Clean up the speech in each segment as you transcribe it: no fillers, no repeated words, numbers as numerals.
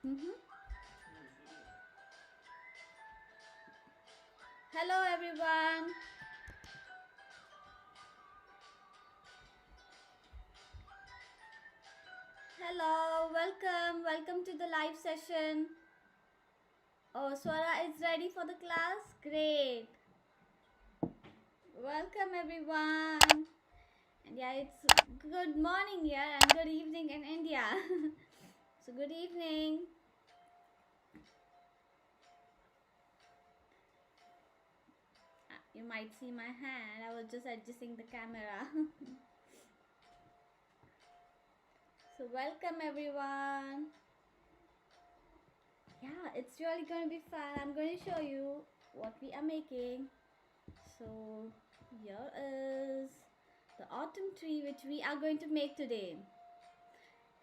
Mm-hmm. Hello, everyone. Hello, welcome to the live session. Oh, Swara is ready for the class? Great. Welcome, everyone. And yeah, it's good morning here and good evening in India. So, good evening. You might see my hand. I was just adjusting the camera. So, welcome, everyone. Yeah, it's really going to be fun. I'm going to show you what we are making. So, here is the autumn tree which we are going to make today.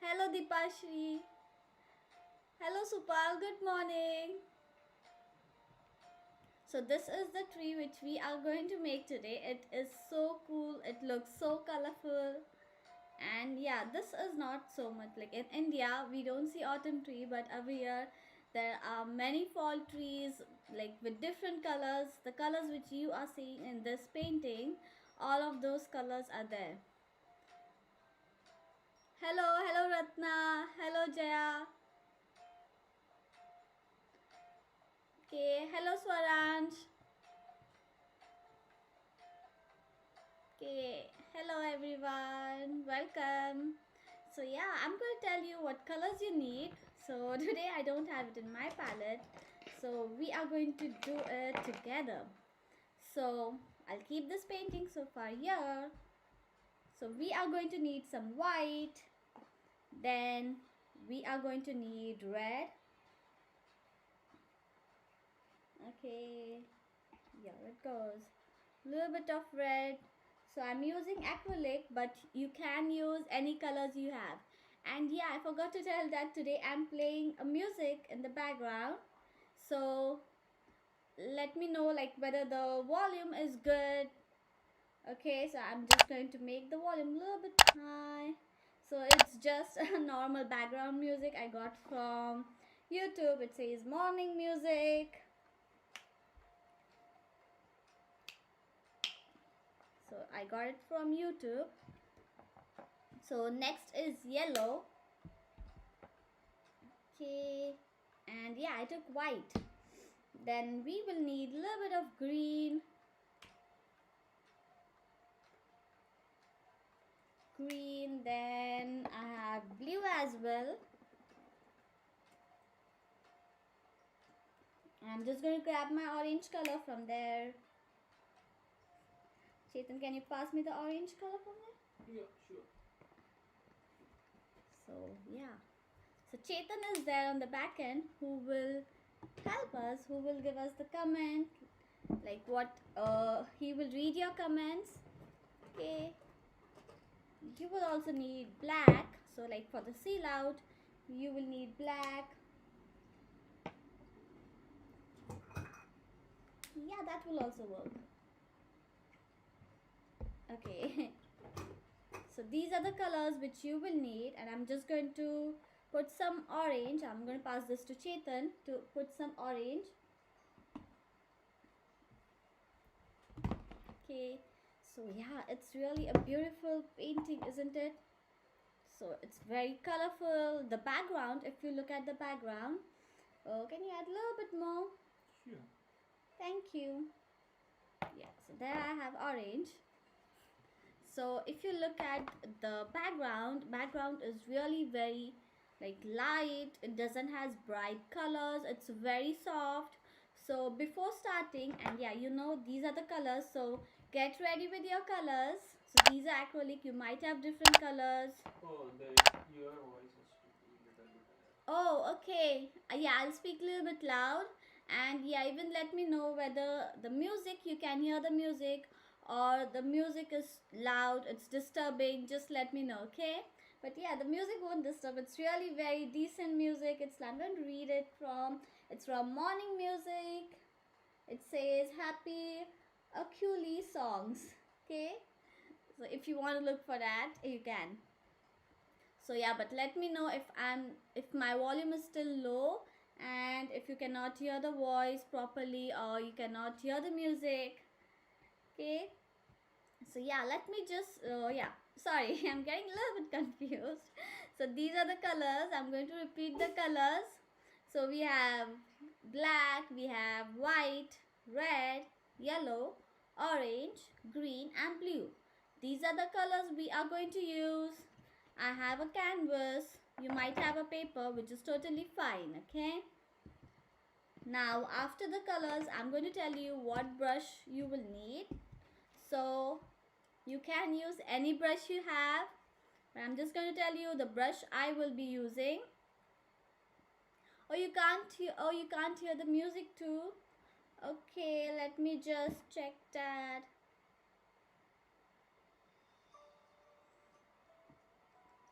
Hello, Dipashri. Hello, Supal. Good morning. So, this is the tree which we are going to make today. It is so cool, it looks so colorful. And yeah, this is not so much like in India, we don't see autumn tree, but over here there are many fall trees like with different colors. The colors which you are seeing in this painting, all of those colors are there. Hello Ratna. Hello Jaya. Okay, hello Swaransh. Okay, hello everyone. Welcome. So yeah, I'm going to tell you what colors you need. So today I don't have it in my palette. So we are going to do it together. So I'll keep this painting so far here. So we are going to need some white. Then we are going to need red. Okay, here it goes. Little bit of red. So I'm using acrylic, but you can use any colors you have. And yeah, I forgot to tell that today I'm playing a music in the background. So let me know like whether the volume is good. Okay, so I'm just going to make the volume a little bit high. So it's just a normal background music I got from YouTube. It says morning music. So I got it from YouTube. So next is yellow. Okay, and yeah, I took white. Then we will need a little bit of green. Green, then I have blue as well. I'm just going to grab my orange color from there. Chetan, can you pass me the orange color from there? Yeah, sure. So yeah. So Chetan is there on the back end who will help us, who will give us the comment, like what he will read your comments. Okay. You will also need black. So like for the seal out, you will need black. Yeah, that will also work. Okay. So these are the colors which you will need, and I'm just going to put some orange. I'm going to pass this to Chetan to put some orange. Okay, so yeah, it's really a beautiful painting, isn't it? So it's very colorful. The background, if you look at the background, can you add a little bit more? Sure. Thank you. Yeah, so there I have orange. So if you look at the background is really very like light. It doesn't has bright colors. It's very soft. So before starting, and yeah, you know these are the colors. So get ready with your colors. So these are acrylic. You might have different colors. Oh, your voice has to be a little bit higher. Oh, okay. Yeah, I'll speak a little bit loud. And yeah, even let me know whether the music, you can hear the music, or the music is loud, it's disturbing. Just let me know, okay? But yeah, the music won't disturb. It's really very decent music. I'm going to read it from, it's from Morning Music. It says Happy Aculi Songs, okay? So if you want to look for that, you can. So yeah, but let me know if my volume is still low and if you cannot hear the voice properly or you cannot hear the music. Okay, so yeah, let me just yeah, sorry, I'm getting a little bit confused. So these are the colors. I'm going to repeat the colors. So we have black, we have white, red, yellow, orange, green and blue. These are the colors we are going to use. I have a canvas. You might have a paper, which is totally fine. Okay, now after the colors I'm going to tell you what brush you will need. So you can use any brush you have, but I'm just going to tell you the brush I will be using. Oh, you can't hear the music too. Okay, let me just check that.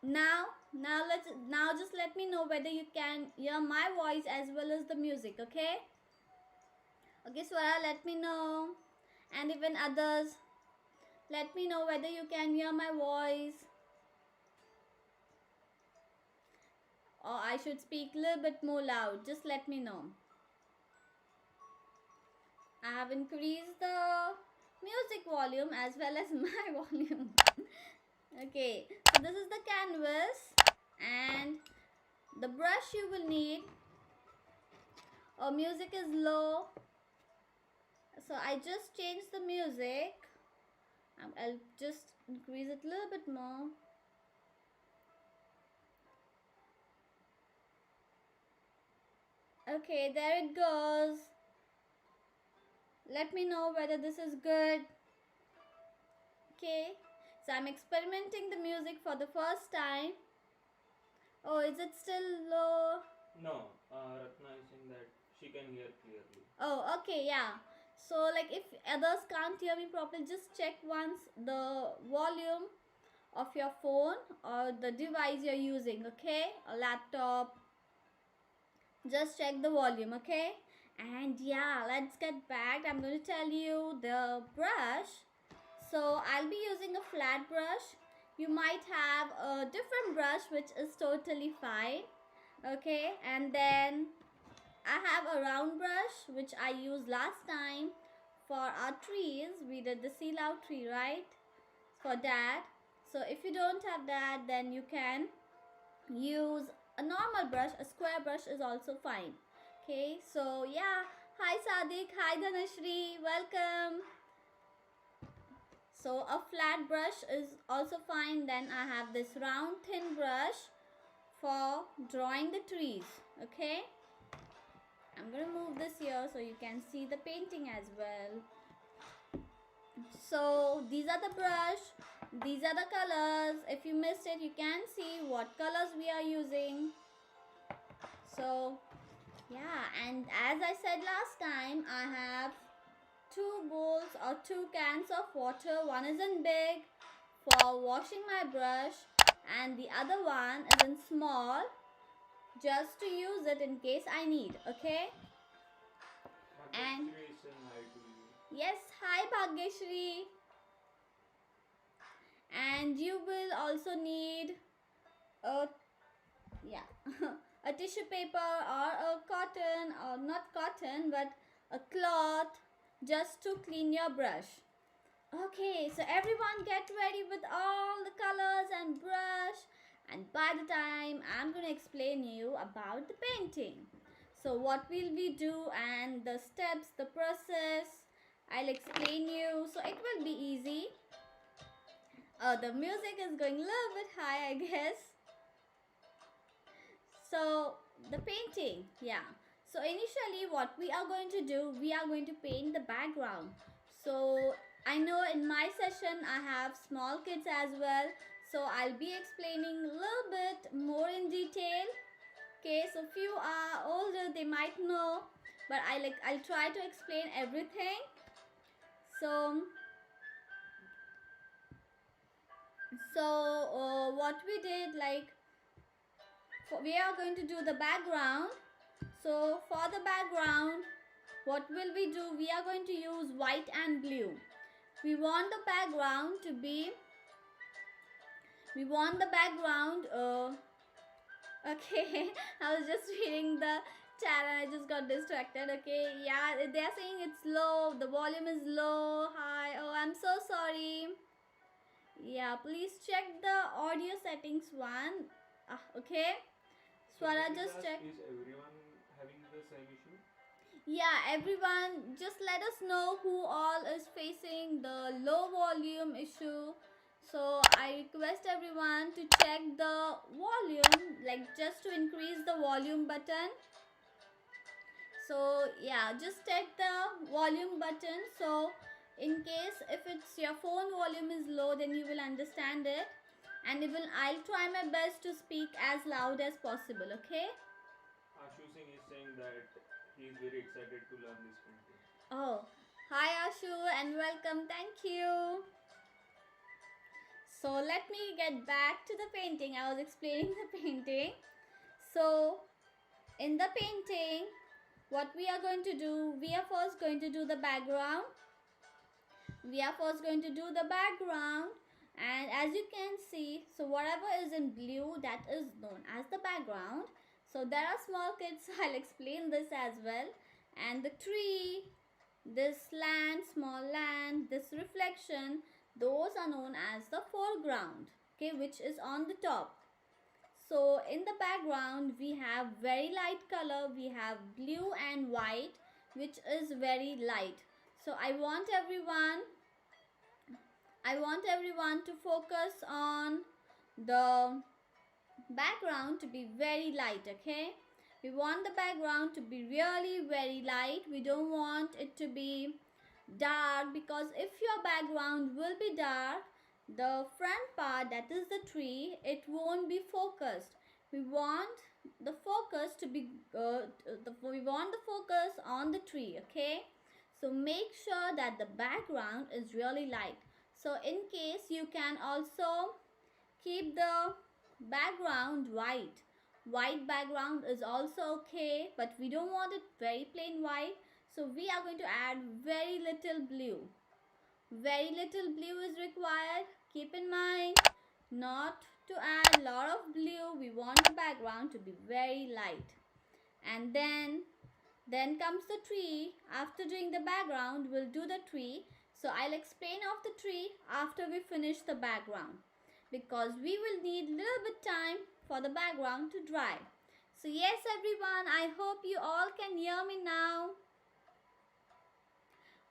Now just let me know whether you can hear my voice as well as the music. Okay, Swara, let me know, and even others, let me know whether you can hear my voice, or I should speak a little bit more loud. Just let me know. I have increased the music volume as well as my volume. Okay, so this is the canvas and the brush you will need. Oh, music is low, so I just changed the music. I'll just increase it a little bit more. Okay, there it goes. Let me know whether this is good. Okay, so I'm experimenting the music for the first time. Oh, is it still low? No, Ratna is saying that she can hear clearly. Oh, okay, yeah. So, like, if others can't hear me properly, just check once the volume of your phone or the device you're using, okay? A laptop. Just check the volume, okay? And yeah, let's get back. I'm going to tell you the brush. So, I'll be using a flat brush. You might have a different brush, which is totally fine, okay? And then I have a round brush which I used last time for our trees. We did the seal out tree, right? For that. So if you don't have that, then you can use a normal brush. A square brush is also fine. Okay, so yeah. Hi Sadik, hi Dhanashri, welcome. So a flat brush is also fine. Then I have this round thin brush for drawing the trees. Okay. I'm gonna move this here so you can see the painting as well. So these are the brush, these are the colors. If you missed it, you can see what colors we are using. So yeah, and as I said last time, I have two bowls or two cans of water. One is in big for washing my brush and the other one is in small just to use it in case I need. Okay, and Bhagyashree is saying hi to you. yes, hi Bhagyashri. And you will also need a yeah a tissue paper or a cotton, or not cotton but a cloth, just to clean your brush. Okay, so everyone get ready with all the colors and brush, and by the time I'm going to explain you about the painting. So what will we do and the steps, the process, I'll explain you so it will be easy. The music is going a little bit high, I guess. So, the painting, yeah. So, initially, what we are going to do, we are going to paint the background. So, I know in my session I have small kids as well. So, I'll be explaining a little bit more in detail. Okay, so few are older, they might know, but I'll try to explain everything. So, what we did, we are going to do the background. So for the background, what will we do? We are going to use white and blue. We want the background to be We want the background. Okay, I was just reading the chat and I just got distracted. Okay, yeah, they're saying it's low. The volume is low. Hi. Oh, I'm so sorry. Yeah, please check the audio settings one. Okay. So may I Swara, please just ask, check. is everyone having the same issue? Yeah, everyone, just let us know who all is facing the low volume issue. So I request everyone to check the volume, like just to increase the volume button. So yeah, just check the volume button. So in case if it's your phone volume is low, then you will understand it. And even I'll try my best to speak as loud as possible. Okay. Ashu Singh is saying that he is very excited to learn this painting. Oh, hi Ashu and welcome. Thank you. So let me get back to the painting. I was explaining the painting. So in the painting, what we are going to do, we are first going to do the background. We are first going to do the background, and as you can see, so whatever is in blue, that is known as the background. So there are small kids, I'll explain this as well. And the tree, this land, small land, this reflection, those are known as the foreground, okay, which is on the top. So in the background we have very light color, we have blue and white, which is very light. So I want everyone to focus on the background to be very light, okay? We want the background to be really very light. We don't want it to be dark, because if your background will be dark, the front part, that is the tree, it won't be focused. We want the focus to be we want the focus on the tree, okay? So make sure that the background is really light. So in case, you can also keep the background white. White background is also okay, but we don't want it very plain white. So we are going to add very little blue. Very little blue is required. Keep in mind not to add a lot of blue. We want the background to be very light. And then comes the tree. After doing the background, we'll do the tree. So I'll explain of the tree after we finish the background, because we will need little bit time for the background to dry. So yes everyone, I hope you all can hear me now.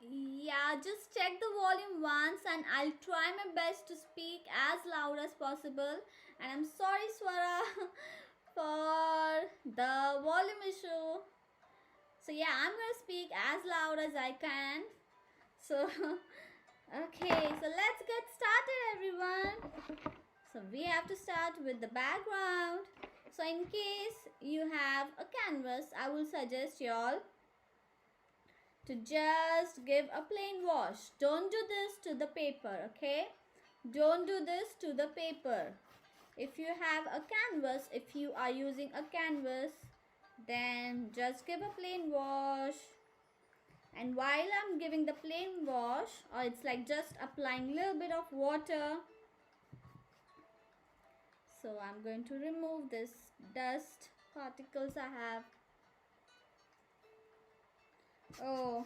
Yeah, just check the volume once and I'll try my best to speak as loud as possible. And I'm sorry Swara for the volume issue. So yeah, I'm gonna speak as loud as I can. So okay, so let's get started everyone. So we have to start with the background. So in case you have a canvas, I will suggest you all to just give a plain wash. Don't do this to the paper, okay? Don't do this to the paper. If you have a canvas, if you are using a canvas, then just give a plain wash. And while I'm giving the plain wash, or it's like just applying a little bit of water, so I'm going to remove this dust particles I have. Oh,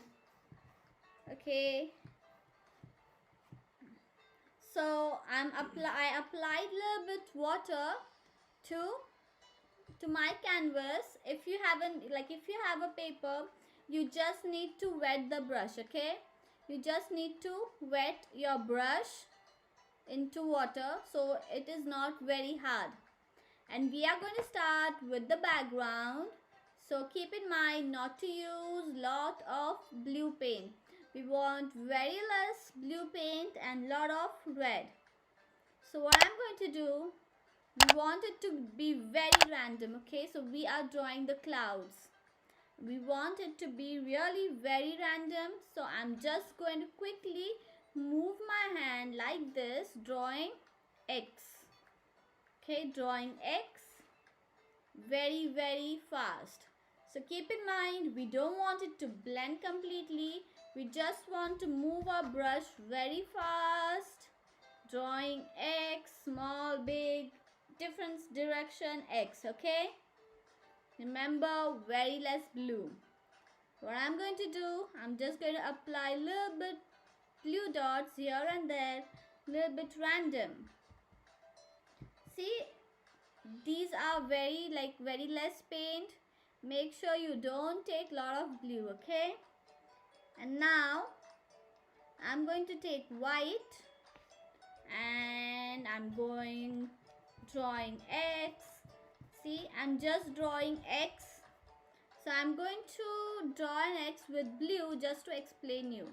okay. So I applied a little bit water to my canvas. If you haven't, like if you have a paper, you just need to wet the brush, okay? You just need to wet your brush into water so it is not very hard. And we are going to start with the background. So keep in mind not to use lot of blue paint. We want very less blue paint and lot of red. So what I'm going to do, we want it to be very random, okay? So we are drawing the clouds. We want it to be really very random. So I'm just going to quickly move my hand like this, drawing X. Okay, drawing X very fast. So keep in mind, we don't want it to blend completely. We just want to move our brush very fast, drawing X, small, big, different direction X, okay? Remember, very less blue. What I'm going to do, I'm just going to apply a little bit blue dots here and there, little bit random. See, these are very less paint. Make sure you don't take lot of blue, okay? And now I'm going to take white and I'm going drawing X. See, I'm just drawing X. So I'm going to draw an X with blue just to explain you.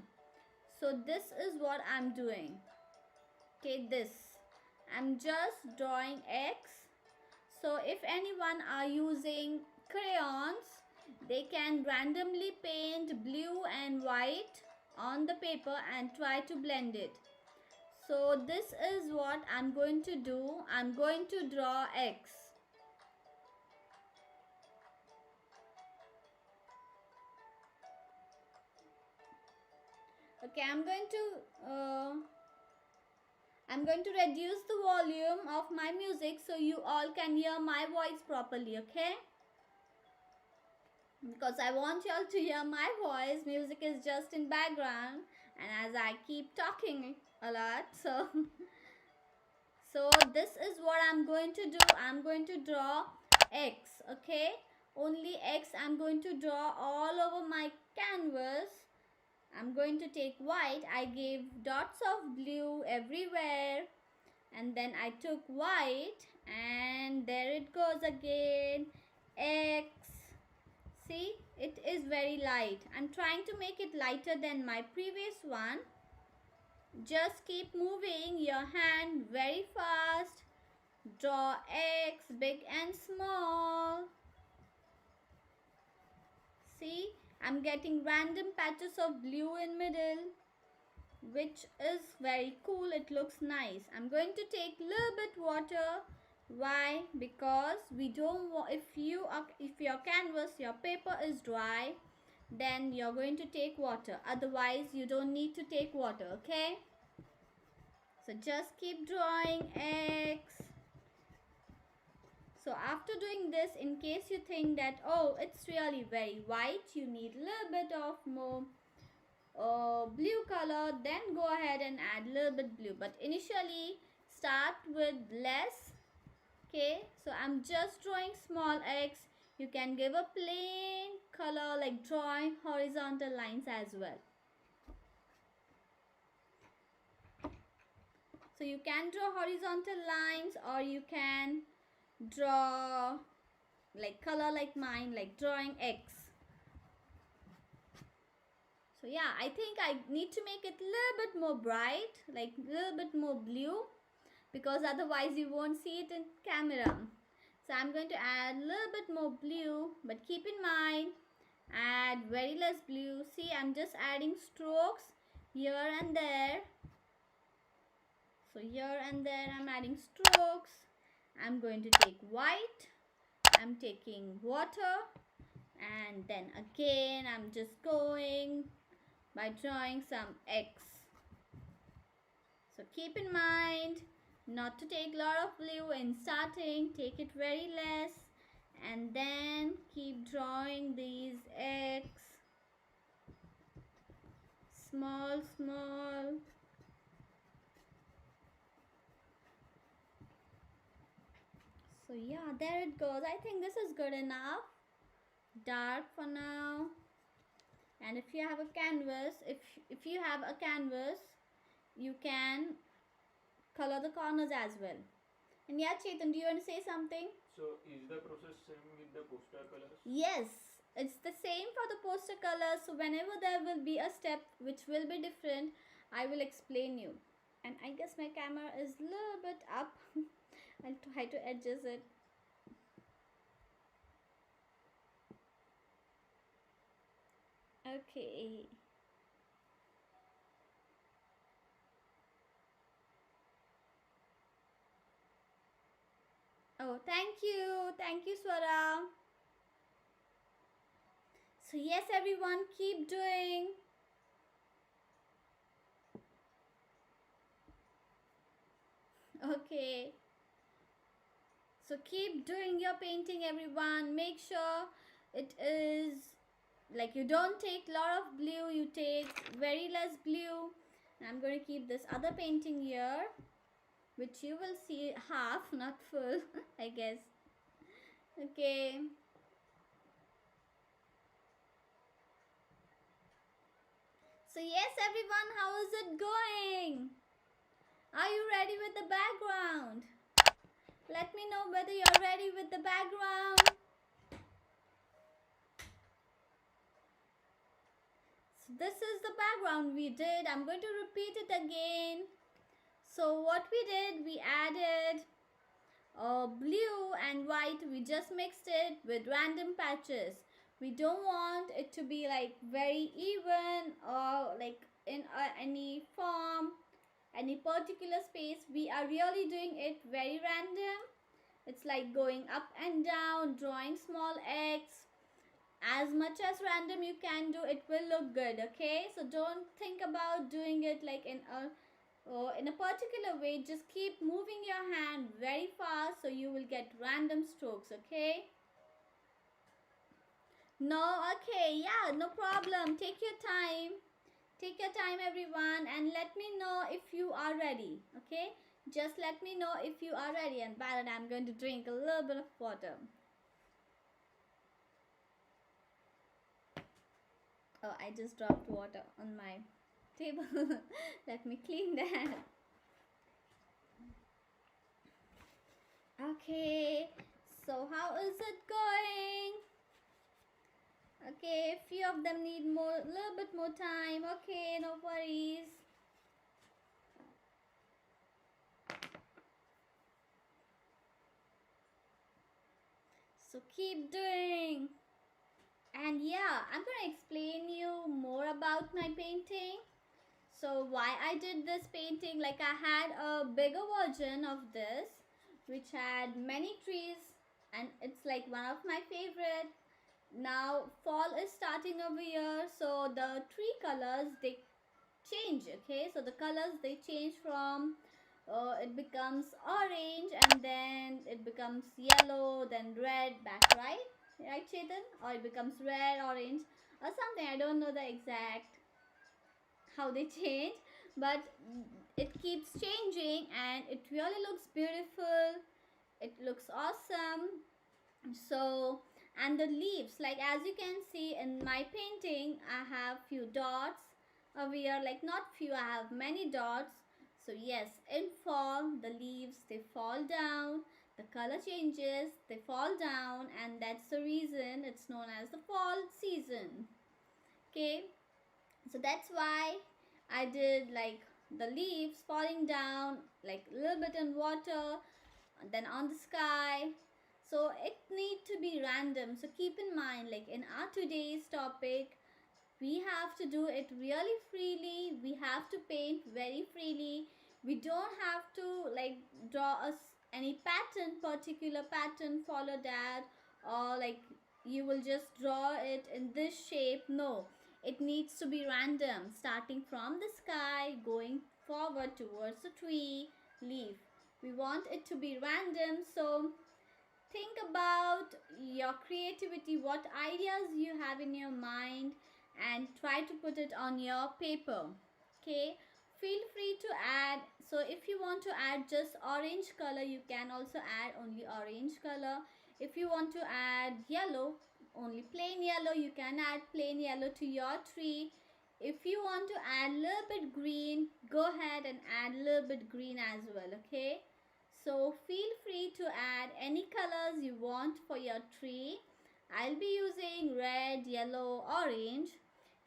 So this is what I'm doing. Okay, this. I'm just drawing X. So if anyone are using crayons, they can randomly paint blue and white on the paper and try to blend it. So this is what I'm going to do. I'm going to draw X. Okay, I'm going to reduce the volume of my music so you all can hear my voice properly, okay? Because I want you all to hear my voice. Music is just in background, and as I keep talking a lot, so this is what I'm going to do. I'm going to draw X, okay? Only X I'm going to draw all over my canvas. I'm going to take white. I gave dots of blue everywhere, and then I took white, and there it goes again, X. See, it is very light. I'm trying to make it lighter than my previous one. Just keep moving your hand very fast. Draw X, big and small. See, I'm getting random patches of blue in middle, which is very cool. It looks nice. I'm going to take little bit water. Why? Because we don't want, if your canvas, your paper is dry, then you're going to take water. Otherwise you don't need to take water, okay? So just keep drawing X. So after doing this, in case you think that, oh, it's really very white, you need a little bit of more blue color, then go ahead and add a little bit blue. But initially, start with less. Okay, so I'm just drawing small X. You can give a plain color like drawing horizontal lines as well. So you can draw horizontal lines, or you can draw like color like mine, like drawing X. So yeah, I think I need to make it a little bit more bright, like a little bit more blue, because otherwise you won't see it in camera. So I'm going to add a little bit more blue, but keep in mind, add very less blue. See, I'm just adding strokes here and there. So here and there I'm adding strokes. I'm going to take white, I'm taking water, and then again I'm just going by drawing some X. So keep in mind not to take a lot of blue in starting, take it very less, and then keep drawing these X, small. So yeah, there it goes. I think this is good enough. Dark for now. And if you have a canvas, if you have a canvas, you can color the corners as well. And yeah, Chetan, do you want to say something? So is the process same with the poster colors? Yes, it's the same for the poster colors. So whenever there will be a step which will be different, I will explain you. And I guess my camera is a little bit up. I'll try to adjust it. Okay. Oh, thank you. Thank you, Swara. So yes, everyone, keep doing. Okay, so keep doing your painting, everyone. Make sure it is like you don't take a lot of blue, you take very less blue. And I'm going to keep this other painting here, which you will see half, not full, I guess. Okay, so yes, everyone, how is it going? Are you ready with the background? Let me know whether you're ready with the background. So this is the background we did. I'm going to repeat it again. So what we did, we added blue and white. We just mixed it with random patches. We don't want it to be like very even or like in any form, any particular space. We are really doing it very random. It's like going up and down, drawing small X. As much as random you can do, it will look good. Okay, so don't think about doing it like in a particular way. Just keep moving your hand very fast so you will get random strokes. Okay, no, okay, yeah, no problem. Take your time. Take your time, everyone, and let me know if you are ready. Okay, just let me know if you are ready. And by that, I'm going to drink a little bit of water. Oh, I just dropped water on my table. Let me clean that. Okay, so how is it going? Okay, a few of them need more, a little bit more time. Okay, no worries. So keep doing. And yeah, I'm gonna explain you more about my painting. So why I did this painting, like I had a bigger version of this which had many trees, and it's like one of my favorite. Now fall is starting over here, so the tree colors they change. Okay, so the colors they change from it becomes orange, and then it becomes yellow, then red back, right Chetan, or it becomes red, orange, or something. I don't know the exact how they change, but it keeps changing and it really looks beautiful. It looks awesome. So, and the leaves, like as you can see in my painting, I have few dots over here, like not few, I have many dots. So yes, in fall the leaves they fall down, the color changes, they fall down, and that's the reason it's known as the fall season. Okay, so that's why I did like the leaves falling down like a little bit in water, and then on the sky. So it need to be random. So keep in mind, like in our today's topic, we have to do it really freely. We have to paint very freely. We don't have to like draw us any pattern, particular pattern, follow that, or like you will just draw it in this shape. No, it needs to be random, starting from the sky, going forward towards the tree, leaf. We want it to be random. So think about your creativity, what ideas you have in your mind, and try to put it on your paper. Okay, feel free to add. So if you want to add just orange color, you can also add only orange color. If you want to add yellow, only plain yellow, you can add plain yellow to your tree. If you want to add a little bit green, go ahead and add a little bit green as well. Okay, so feel free to add any colors you want for your tree. I'll be using red, yellow, orange.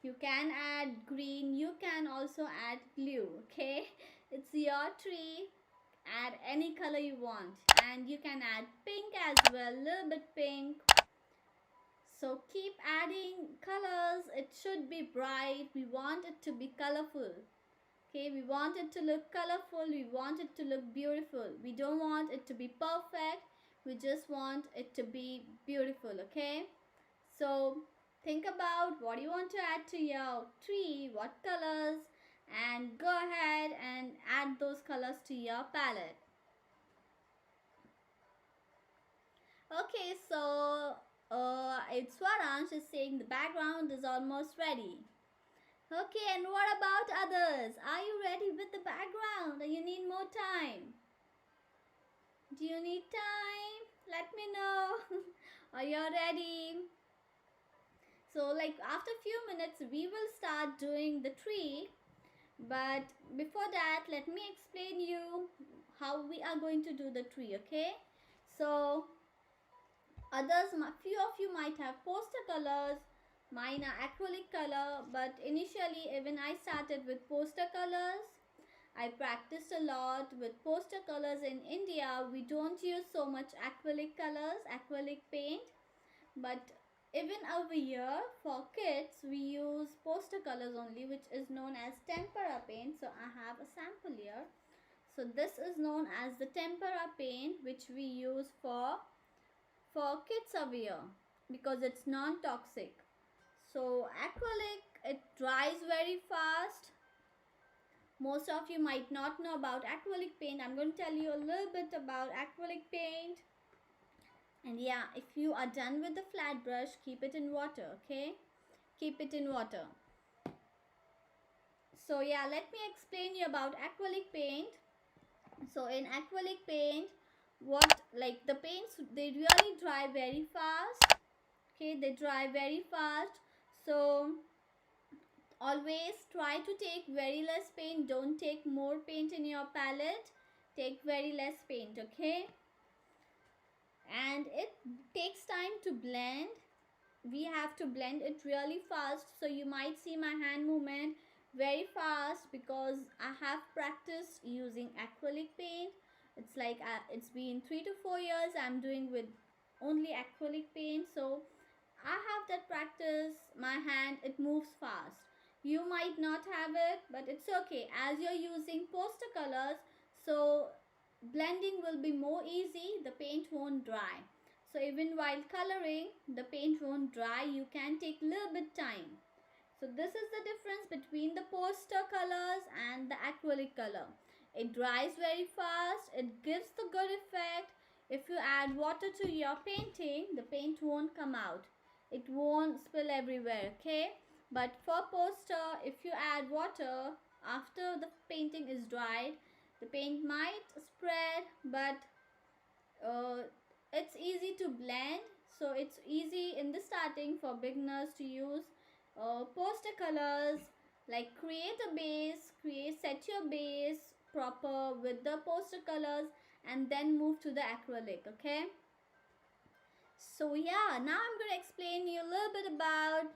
You can add green, you can also add blue. Okay, it's your tree. Add any color you want, and you can add pink as well, little bit pink. So keep adding colors. It should be bright. We want it to be colorful. Okay, we want it to look colorful, we want it to look beautiful. We don't want it to be perfect, we just want it to be beautiful. Okay, so think about what you want to add to your tree, what colors, and go ahead and add those colors to your palette. Okay, so it's Swaransh is saying the background is almost ready. Okay, and what about others? Are you ready with the background or you need more time? Do you need time? Let me know. Are you ready? So, like after a few minutes, we will start doing the tree. But before that, let me explain you how we are going to do the tree. Okay. So, few of you might have poster colors. Mine are acrylic color. But initially, even I started with poster colors. I practiced a lot with poster colors in India. We don't use so much acrylic colors, acrylic paint, but even over here for kids we use poster colors only, which is known as tempera paint. So I have a sample here. So this is known as the tempera paint, which we use for kids over here because it's non-toxic. So acrylic, it dries very fast. Most of you might not know about acrylic paint. I'm going to tell you a little bit about acrylic paint. And yeah, if you are done with the flat brush, keep it in water, okay? Keep it in water. So yeah, let me explain you about acrylic paint. So in acrylic paint, what like the paints, they really dry very fast. Okay, they dry very fast. So always try to take very less paint. Don't take more paint in your palette. Take very less paint, okay? And it takes time to blend. We have to blend it really fast, so you might see my hand movement very fast because I have practiced using acrylic paint. It's like it's been 3 to 4 years I'm doing with only acrylic paint, so I have that practice. My hand, it moves fast. You might not have it, but it's okay as you're using poster colors. So blending will be more easy. The paint won't dry. So even while coloring, the paint won't dry. You can take a little bit time. So this is the difference between the poster colors and the acrylic color. It dries very fast. It gives the good effect. If you add water to your painting, the paint won't come out. It won't spill everywhere, okay? But for poster, if you add water after the painting is dried, the paint might spread, but uh, it's easy to blend. So it's easy in the starting for beginners to use poster colors. Like create a base, set your base proper with the poster colors, and then move to the acrylic, okay? So yeah, now I'm going to explain you a little bit about.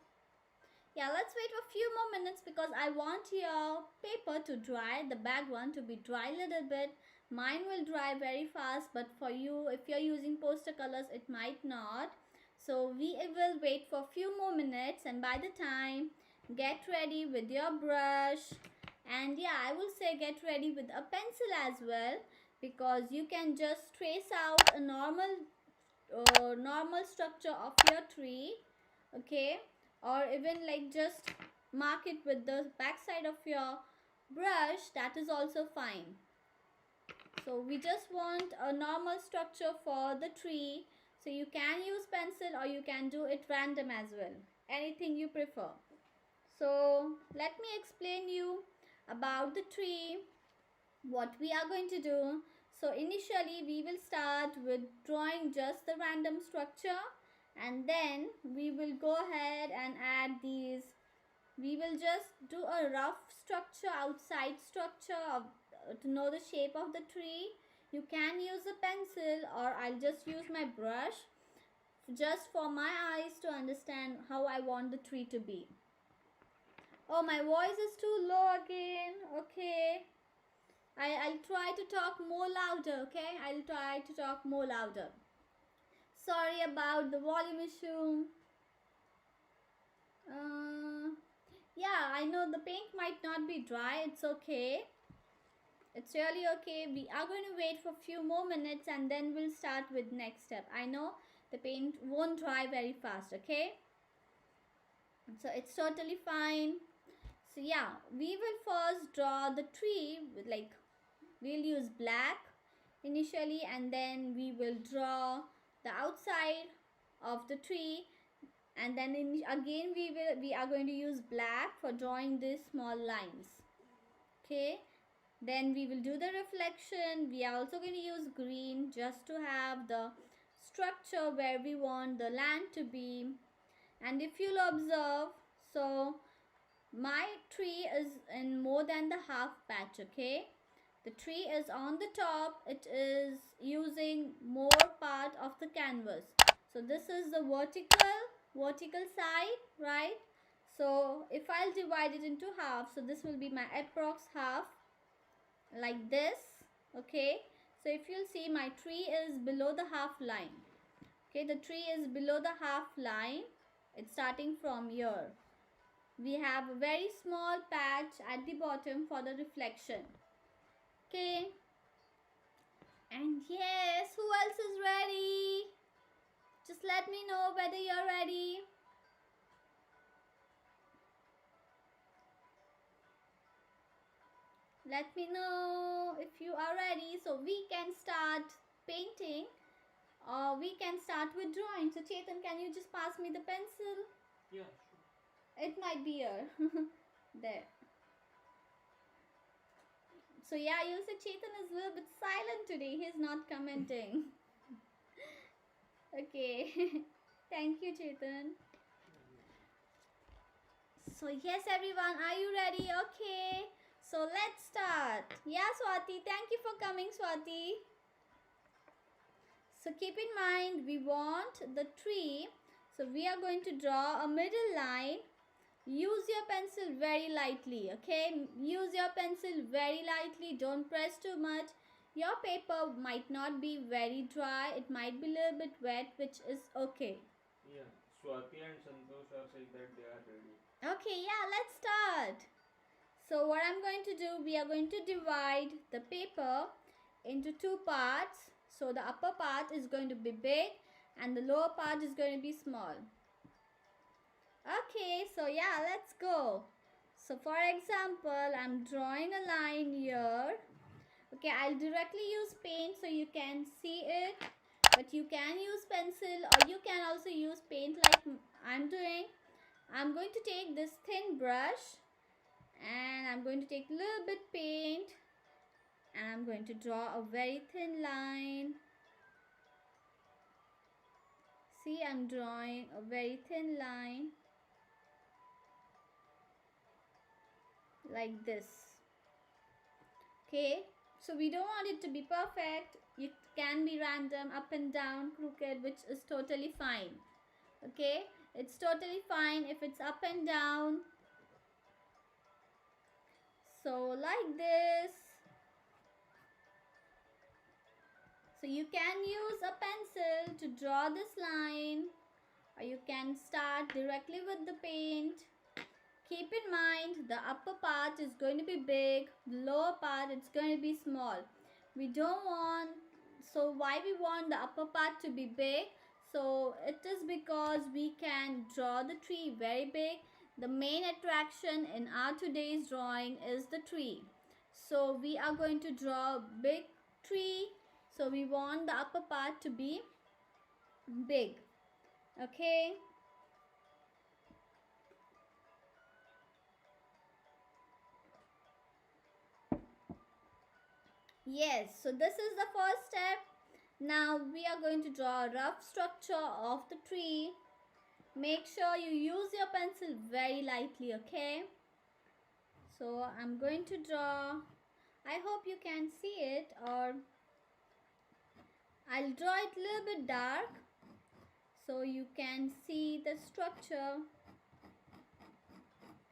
Yeah, let's wait for a few more minutes because I want your paper to dry, the background to be dry a little bit. Mine will dry very fast, but for you, if you're using poster colors, it might not. So we will wait for a few more minutes, and by the time, get ready with your brush. And yeah, I will say get ready with a pencil as well, because you can just trace out a normal structure of your tree, okay? Or even like just mark it with the back side of your brush, that is also fine. So we just want a normal structure for the tree. So you can use pencil or you can do it random as well, anything you prefer. So let me explain you about the tree, what we are going to do. So initially we will start with drawing just the random structure, and then we will go ahead and add these. We will just do a rough structure, outside structure of, to know the shape of the tree. You can use a pencil or I'll just use my brush just for my eyes to understand how I want the tree to be. Oh, my voice is too low again. Okay. I'll try to talk more louder, okay? I'll try to talk more louder. Sorry about the volume issue. Uh, yeah, I know the paint might not be dry. It's okay. It's really okay. We are going to wait for a few more minutes and then we'll start with next step. I know the paint won't dry very fast, okay? So it's totally fine. So yeah, we will first draw the tree with we'll use black initially, and then we will draw the outside of the tree, and then again we are going to use black for drawing these small lines. Okay, then we will do the reflection. We are also going to use green just to have the structure where we want the land to be. And if you'll observe, so my tree is in more than the half patch. Okay, the tree is on the top, it is using more part of the canvas. So this is the vertical side, right? So if I'll divide it into half, so this will be my approx half, like this. Okay, so if you'll see, my tree is below the half line. Okay, the tree is below the half line. It's starting from here. We have a very small patch at the bottom for the reflection. Okay, and yes, who else is ready? Just let me know whether you're ready. Let me know if you are ready, so we can start painting, or we can start with drawing. So Chetan, can you just pass me the pencil? Yeah, It might be here. There. So yeah, you'll say Chetan is a little bit silent today. He's not commenting. Okay. Thank you, Chetan. So yes, everyone, are you ready? Okay. So let's start. Yeah, Swati. Thank you for coming, Swati. So keep in mind, we want the tree. So we are going to draw a middle line. Use your pencil very lightly, okay? Use your pencil very lightly. Don't press too much. Your paper might not be very dry. It might be a little bit wet, which is okay. yeah. Swati and Santosh are saying that they are ready. Okay, yeah, let's start. So what I'm going to do, we are going to divide the paper into two parts. So the upper part is going to be big and the lower part is going to be small. Okay, so yeah, let's go. So for example, I'm drawing a line here. Okay, I'll directly use paint so you can see it. But you can use pencil, or you can also use paint like I'm doing. I'm going to take this thin brush and I'm going to take a little bit paint and I'm going to draw a very thin line. See, I'm drawing a very thin line like this. Okay, so we don't want it to be perfect. It can be random, up and down, crooked, which is totally fine. Okay, it's totally fine if it's up and down. So like this. So you can use a pencil to draw this line, or you can start directly with the paint. Keep in mind, the upper part is going to be big, the lower part it's going to be small. We don't want, so why we want the upper part to be big? So it is because we can draw the tree very big. The main attraction in our today's drawing is the tree. So we are going to draw a big tree. So we want the upper part to be big. Okay. Yes, so this is the first step. Now we are going to draw a rough structure of the tree. Make sure you use your pencil very lightly, okay? So I'm going to draw. I hope you can see it, or I'll draw it a little bit dark so you can see the structure.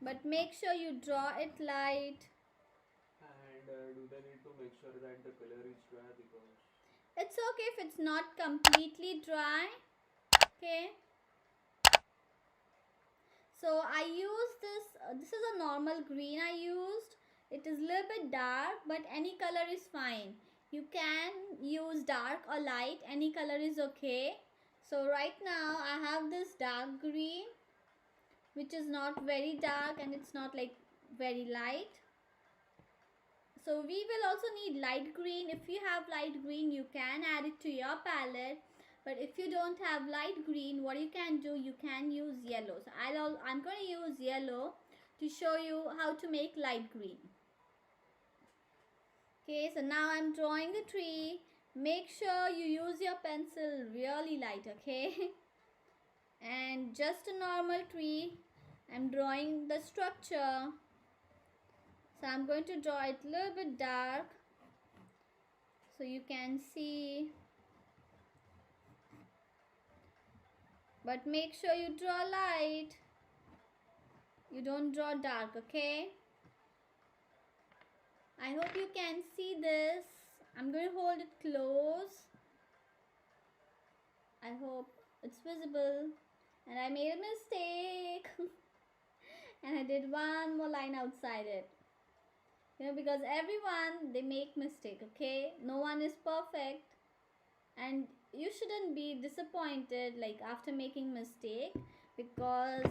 But make sure you draw it light. And do they need to make sure that the color is dry, because It's okay if it's not completely dry. Okay. So I use this is a normal green I used. It is a little bit dark, but any color is fine. You can use dark or light, any color is okay. So right now I have this dark green, which is not very dark and it's not like very light. So we will also need light green. If you have light green, you can add it to your palette. But if you don't have light green, what you can do, you can use yellow. So I'm going to use yellow to show you how to make light green. Okay, so now I'm drawing the tree. Make sure you use your pencil really light, okay? And just a normal tree. I'm drawing the structure. So I'm going to draw it a little bit dark so you can see. But make sure you draw light. You don't draw dark, okay? I hope you can see this. I'm going to hold it close. I hope it's visible. And I made a mistake. And I did one more line outside it. Because everyone, they make mistake, okay? No one is perfect. And you shouldn't be disappointed like after making mistake, because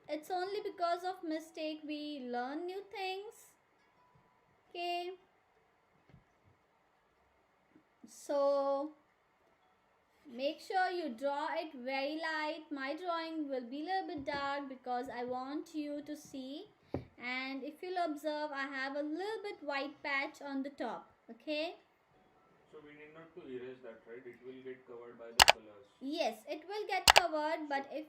it's only because of mistake we learn new things. Okay, so make sure you draw it very light. My drawing will be a little bit dark because I want you to see. And if you'll observe, I have a little bit white patch on the top. Okay, So we need not to erase that, right? It will get covered by the colors. yes, it will get covered, but if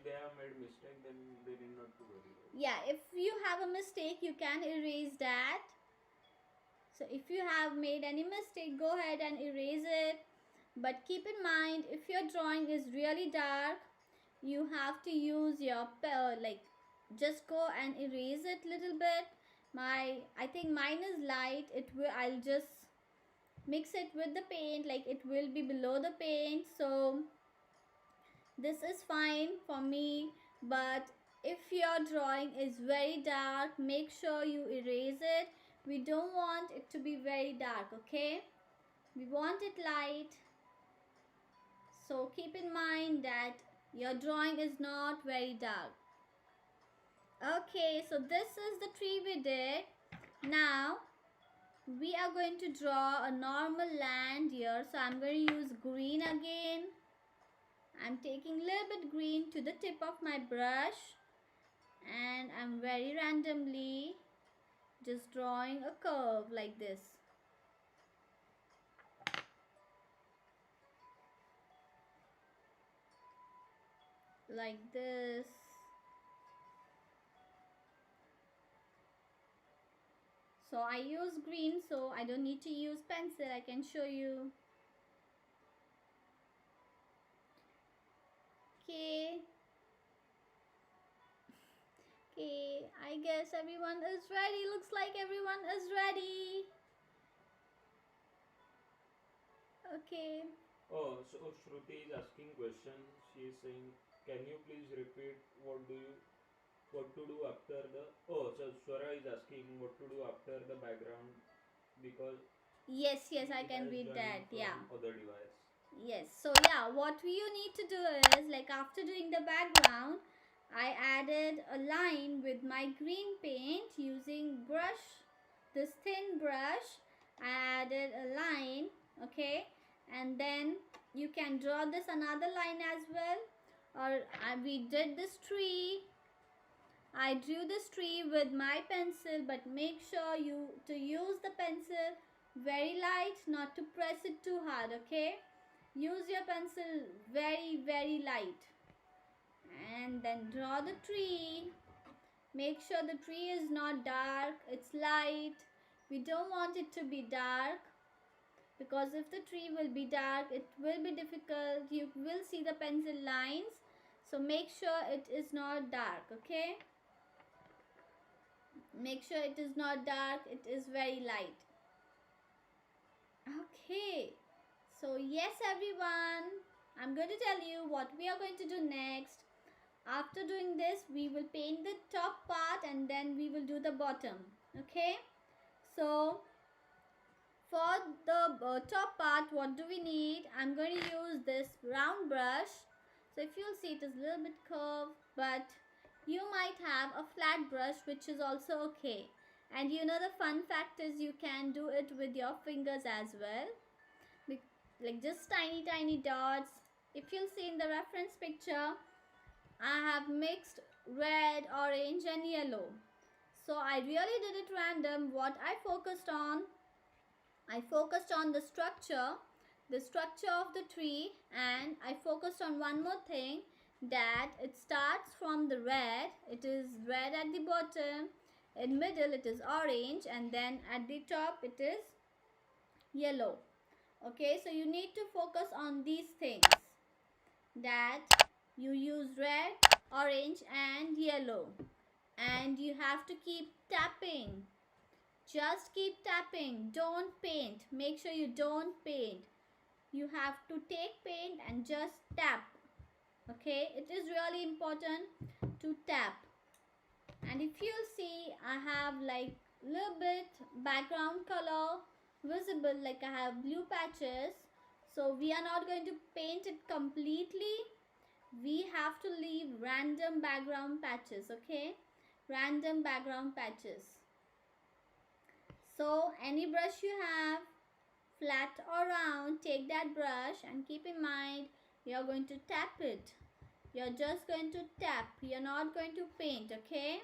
they have made mistake, then they need not to worry. Yeah, if you have a mistake, you can erase that. So if you have made any mistake, go ahead and erase it. But keep in mind, if your drawing is really dark, you have to use your like just go and erase it little bit. I think mine is light. I'll just mix it with the paint, like it will be below the paint. So this is fine for me. But if your drawing is very dark, make sure you erase it. We don't want it to be very dark, okay? We want it light. So keep in mind that your drawing is not very dark. Okay, so this is the tree we did. Now we are going to draw a normal land here. So I'm going to use green again. I'm taking a little bit green to the tip of my brush, and I'm very randomly just drawing a curve like this. Like this. So I use green, so I don't need to use pencil. I can show you. Okay. Okay, I guess everyone is ready. Looks like everyone is ready. Okay. Oh, so Shruti is asking question. She is saying, can you please repeat what to do after the? Oh, so Swara is asking what to do after the background, because Yes, he I can has read joined that. from Yeah. other device. Yes, so yeah, what you need to do is, like after doing the background, I added a line with my green paint using brush, this thin brush. I added a line, okay, and then you can draw this another line as well. Or we did this tree. I drew this tree with my pencil, but make sure you to use the pencil very light, not to press it too hard, okay? Use your pencil very light, and then draw the tree. Make sure the tree is not dark, it's light. We don't want it to be dark, because if the tree will be dark, it will be difficult. You will see the pencil lines. So make sure it is not dark, okay? Make sure it is not dark, it is very light. Okay, so yes everyone, I'm going to tell you what we are going to do next. After doing this, we will paint the top part and then we will do the bottom. Okay, so for the top part, what do we need? I'm going to use this round brush. So if you'll see, it is a little bit curved, but you might have a flat brush, which is also okay. And the fun fact is you can do it with your fingers as well. like just tiny tiny dots. If you'll see in the reference picture, I have mixed red, orange and yellow. So I really did it random. What I focused on the structure of the tree, and I focused on one more thing, that it starts from the red. It is red at the bottom, in middle it is orange, and then at the top it is yellow. Okay, so you need to focus on these things, that you use red, orange and yellow, and you have to keep tapping. Just keep tapping. Don't paint. Make sure you don't paint. You have to take paint and just tap. Okay, it is really important to tap. And if you see, I have like little bit background color visible, like I have blue patches. So we are not going to paint it completely. We have to leave random background patches. Okay, random background patches. So any brush you have, flat or round, take that brush and keep in mind you're going to tap it. You're just going to tap. You're not going to paint. Okay,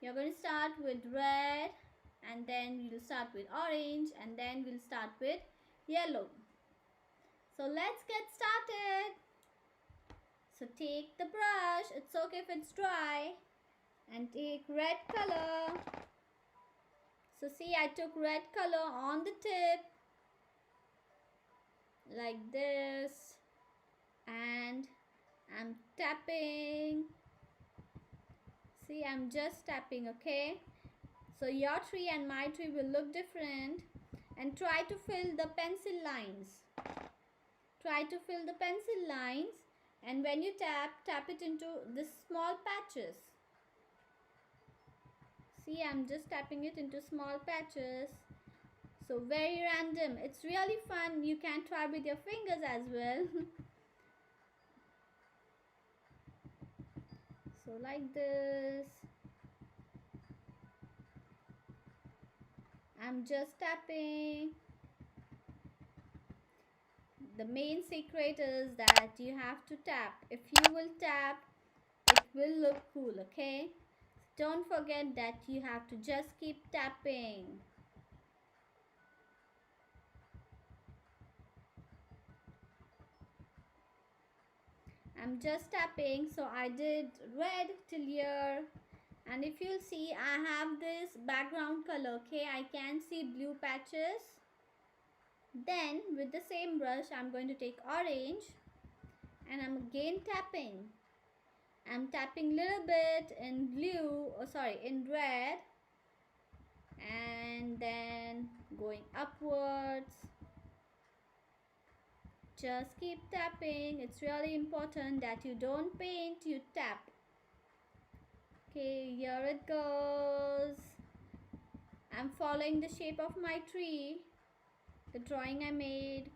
you're going to start with red, and then we'll start with orange, and then we'll start with yellow. So let's get started. So take the brush, it's okay if it's dry, and take red color. So see, I took red color on the tip like this, and I'm tapping. See, I'm just tapping. Okay, so your tree and my tree will look different. And try to fill the pencil lines. Try to fill the pencil lines, and when you tap it into the small patches. See, I'm just tapping it into small patches. So very random. It's really fun. You can try with your fingers as well. So like this. I'm just tapping. The main secret is that you have to tap. If you will tap, it will look cool. Okay, don't forget that you have to just keep tapping. I'm just tapping. So I did red till here, and if you'll see, I have this background color. Okay, I can see blue patches. Then with the same brush, I'm going to take orange, and I'm again tapping. I'm tapping little bit in blue, in red, and then going upwards. Just keep tapping. It's really important that you don't paint, you tap. Okay, here it goes. I'm following the shape of my tree, the drawing I made.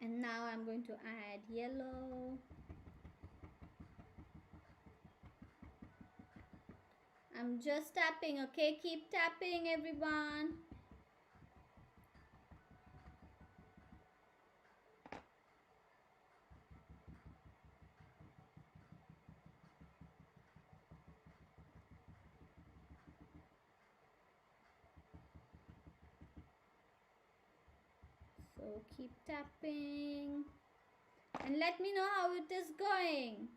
And now I'm going to add yellow. I'm just tapping. Okay, keep tapping, everyone. So keep tapping and let me know how it is going.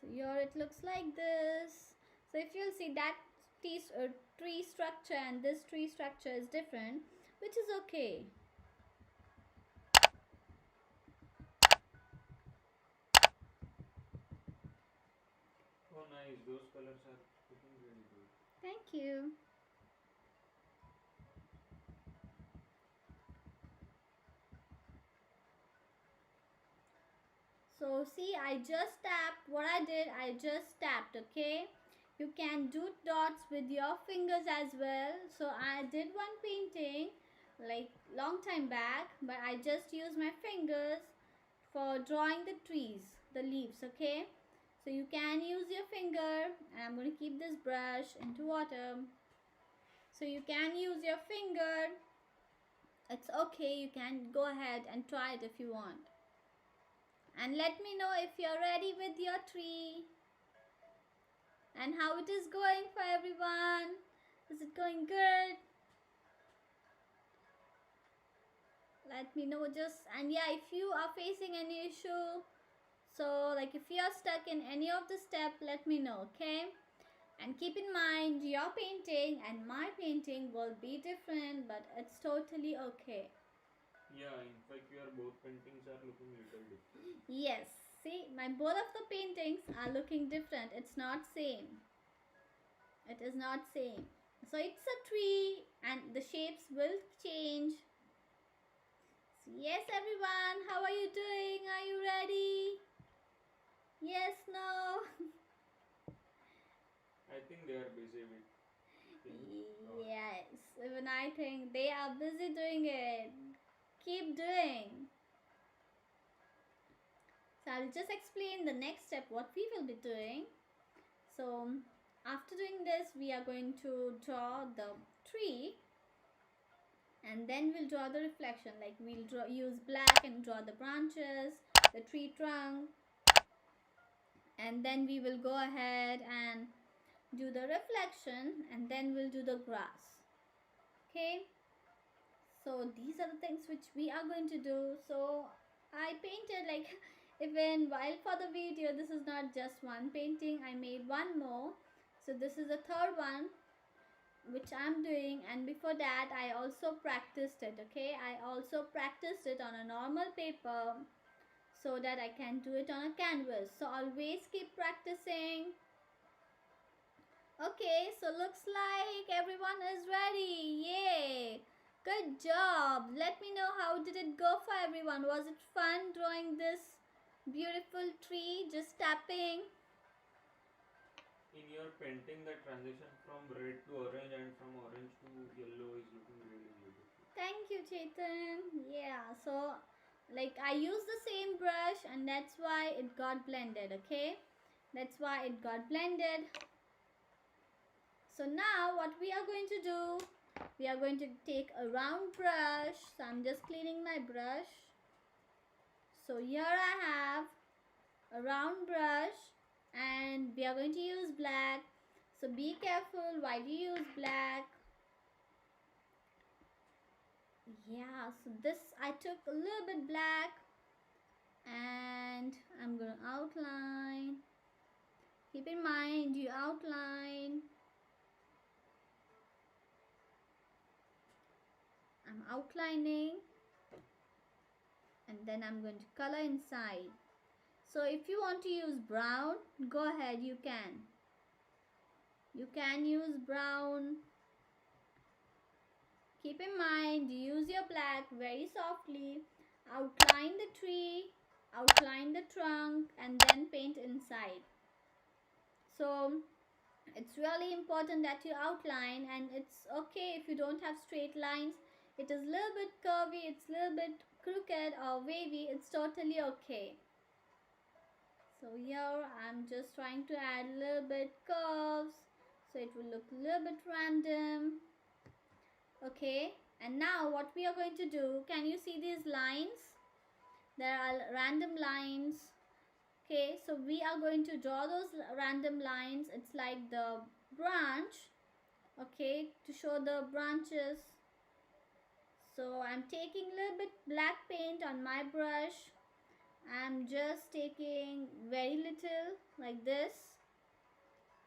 So here it looks like this. So if you'll see, that tree structure and this tree structure is different, which is okay. Oh, nice. Those colors are looking really good. Thank you. So see, I just tapped. What I did, I just tapped. Okay, you can do dots with your fingers as well. So I did one painting like long time back, but I just use my fingers for drawing the trees, the leaves, okay? So you can use your finger, and I'm going to keep this brush into water. So you can use your finger. It's okay, you can go ahead and try it if you want. And let me know if you're ready with your tree and how it is going for everyone. Is it going good? Let me know just, and yeah, if you are facing any issue, so like if you are stuck in any of the step, let me know, okay? And keep in mind your painting and my painting will be different, but it's totally okay. Yeah, in fact, your both paintings are looking little different. Yes, see, my both of the paintings are looking different. It's not same. It is not same. So it's a tree and the shapes will change. So yes, everyone, how are you doing? Are you ready? Yes, no. I think they are busy with things. Yes, even I think they are busy doing it. Keep doing. So I'll just explain the next step what we will be doing. So after doing this, we are going to draw the tree, and then we'll draw the reflection. Like we'll use black and draw the branches, the tree trunk, and then we will go ahead and do the reflection, and then we'll do the grass. Okay, so these are the things which we are going to do. So I painted like even while for the video, this is not just one painting, I made one more. So this is the third one which I'm doing, and before that I also practiced it. Okay, I also practiced it on a normal paper so that I can do it on a canvas. So always keep practicing. Okay, so looks like everyone is ready. Yay! Good job. Let me know how did it go for everyone. Was it fun drawing this beautiful tree, just tapping? In your painting, the transition from red to orange and from orange to yellow is looking really beautiful. Thank you, Chetan. Yeah, so like I used the same brush and that's why it got blended, okay? That's why it got blended. So now what we are going to do, we are going to take a round brush. So I'm just cleaning my brush. So here I have a round brush and we are going to use black. So be careful while you use black. Yeah, so this I took a little bit black and I'm gonna outline. Keep in mind you outline. I'm outlining and then I'm going to color inside. So if you want to use brown, go ahead, you can. You can use brown. Keep in mind you use your black very softly. Outline the tree, outline the trunk, and then paint inside. So it's really important that you outline, and it's okay if you don't have straight lines. It is a little bit curvy, it's a little bit crooked or wavy, it's totally okay. So here I'm just trying to add a little bit curves so it will look a little bit random. Okay, and now what we are going to do, can you see these lines? There are random lines. Okay, so we are going to draw those random lines. It's like the branch, okay, to show the branches. So I'm taking a little bit black paint on my brush. I'm just taking very little like this,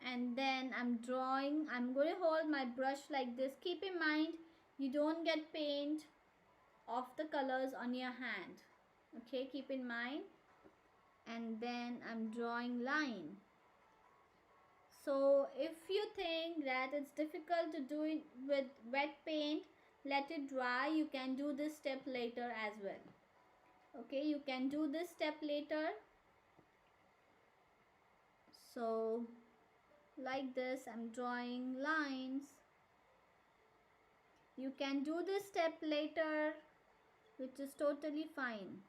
and then I'm drawing. I'm going to hold my brush like this. Keep in mind you don't get paint of the colors on your hand. Okay, keep in mind. And then I'm drawing line. So if you think that it's difficult to do it with wet paint, let it dry. You can do this step later as well. Okay, you can do this step later. So like this, I'm drawing lines. You can do this step later, which is totally fine.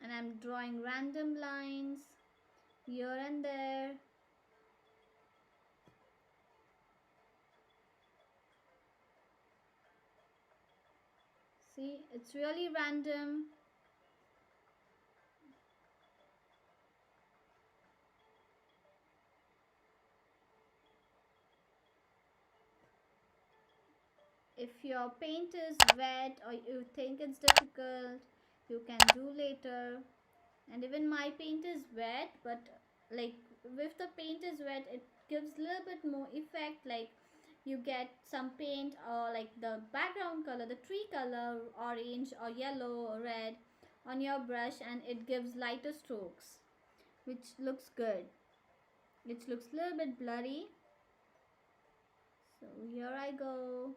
And I'm drawing random lines here and there. See, it's really random. If your paint is wet or you think it's difficult, you can do later. And even my paint is wet, but like if the paint is wet, it gives a little bit more effect. Like you get some paint or like the background color, the tree color, orange or yellow or red on your brush, and it gives lighter strokes, which looks good. It looks a little bit blurry. So here I go.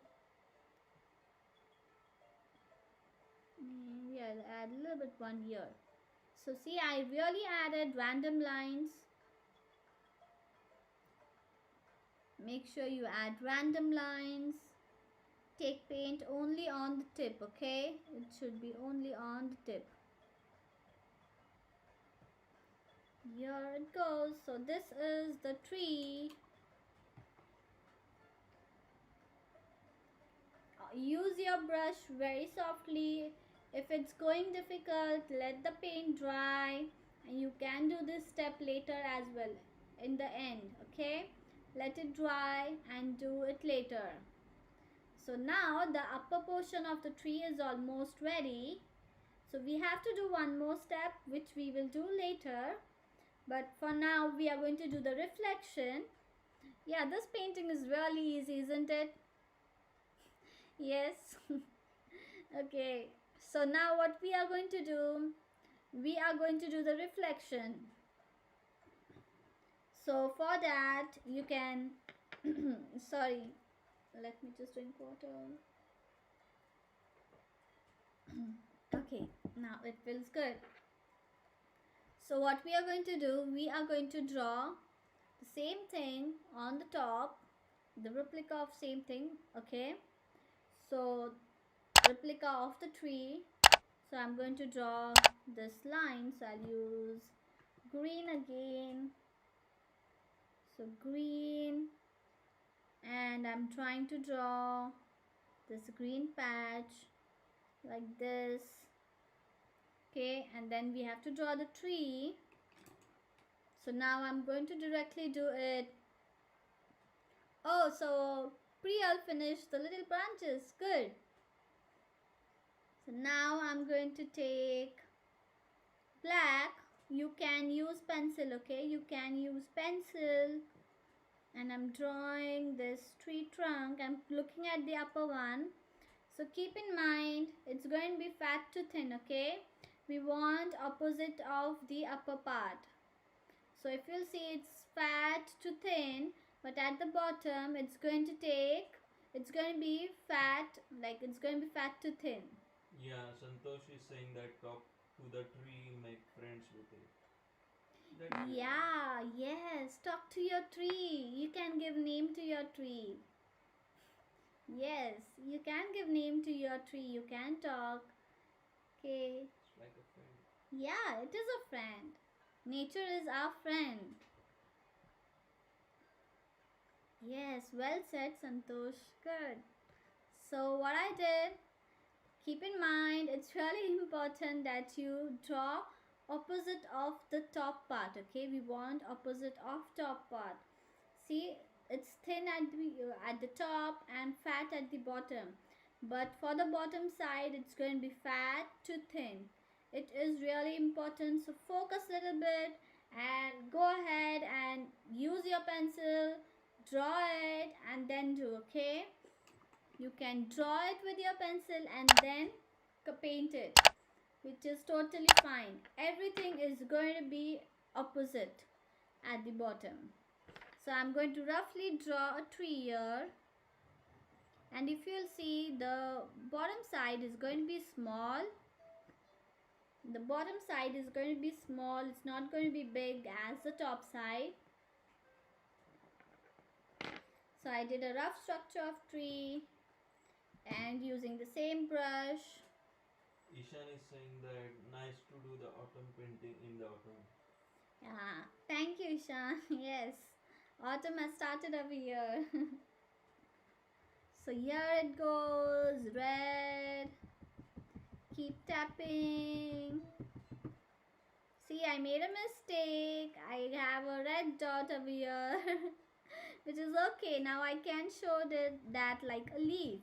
Yeah, I'll add a little bit one here. So see, I really added random lines. Make sure you add random lines. Take paint only on the tip, okay? It should be only on the tip. Here it goes. So this is the tree. Use your brush very softly. If it's going difficult, let the paint dry, and you can do this step later as well in the end, okay? Let it dry and do it later. So now the upper portion of the tree is almost ready. So we have to do one more step, which we will do later. But for now, we are going to do the reflection. Yeah, this painting is really easy, isn't it? Yes. Okay. So now what we are going to do, we are going to do the reflection. So for that, you can, sorry, let me just drink water. Okay, now it feels good. So what we are going to do, we are going to draw the same thing on the top, the replica of same thing, okay? So replica of the tree. So I'm going to draw this line. So I'll use green again. So green, and I'm trying to draw this green patch like this. Okay, and then we have to draw the tree. So now I'm going to directly do it. Oh, so Priyal finished the little branches. Good. So now I'm going to take black. You can use pencil, okay? You can use pencil. And I'm drawing this tree trunk. I'm looking at the upper one. So keep in mind, it's going to be fat to thin, okay? We want opposite of the upper part. So if you'll see, it's fat to thin, but at the bottom, it's going to be fat, like it's going to be fat to thin. Yeah, Santosh is saying that talk to the tree, make friends with it. That's really Yeah, yes, talk to your tree. You can give name to your tree. Yes, you can give name to your tree. You can talk. Okay. it's like a friend. Yeah, it is a friend. Nature is our friend. Yes, well said, Santosh. Good. So, what I did, keep in mind, it's really important that you draw opposite of the top part, okay? We want opposite of top part. See, it's thin at the top and fat at the bottom. But for the bottom side, it's going to be fat to thin. It is really important. So focus a little bit and go ahead and use your pencil, draw it, and then do, okay? You can draw it with your pencil and then paint it, which is totally fine. Everything is going to be opposite at the bottom. So I'm going to roughly draw a tree here, and if you'll see, the bottom side is going to be small. The bottom side is going to be small. It's not going to be big as the top side. So I did a rough structure of tree and using the same brush. Ishan is saying that nice to do the autumn painting in the autumn. Yeah, thank you, Ishan. Yes, autumn has started over here. So here it goes, red. Keep tapping. See, I made a mistake. I have a red dot over here, which is okay. Now I can show that like a leaf.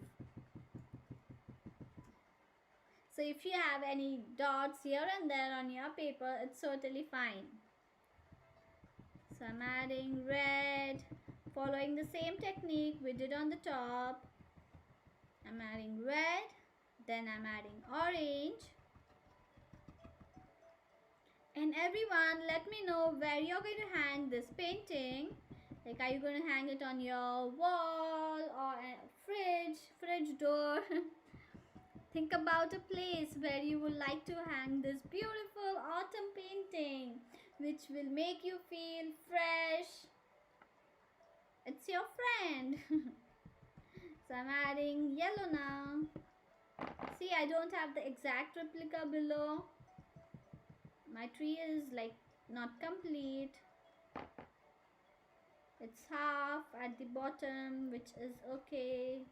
So if you have any dots here and there on your paper, it's totally fine. So I'm adding red, following the same technique we did on the top. I'm adding red, then I'm adding orange. And everyone, let me know where you're going to hang this painting. Like, are you going to hang it on your wall or a fridge door? Think about a place where you would like to hang this beautiful autumn painting, which will make you feel fresh. It's your friend. So I'm adding yellow now. See, I don't have the exact replica below. My tree is like not complete. It's half at the bottom, which is okay.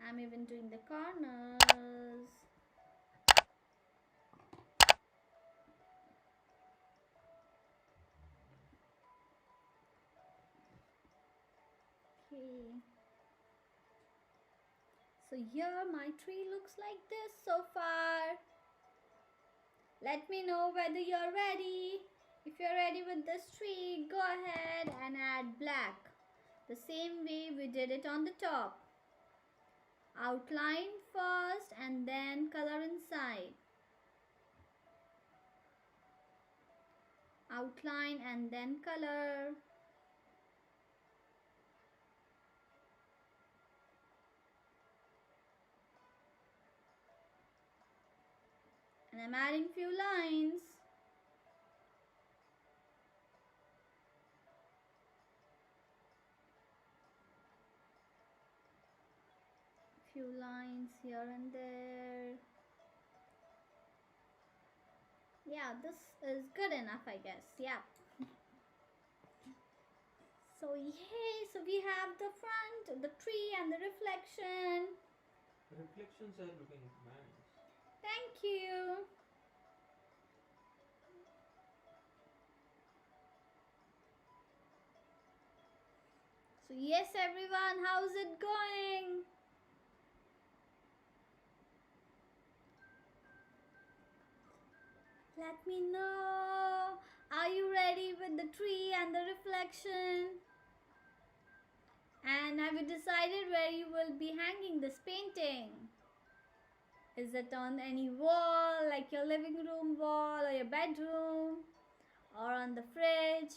I'm even doing the corners. Okay. So here my tree looks like this so far. Let me know whether you're ready. If you're ready with this tree, go ahead and add black. The same way we did it on the top. Outline first and then color inside. Outline and then color. And I'm adding few lines. Few lines here and there. Yeah, this is good enough, I guess. Yeah. So yay, so we have the front, the tree and the reflection. Reflections are looking nice. Thank you. So yes everyone, how's it going? Let me know. Are you ready with the tree and the reflection? And have you decided where you will be hanging this painting? Is it on any wall, like your living room wall or your bedroom? Or on the fridge?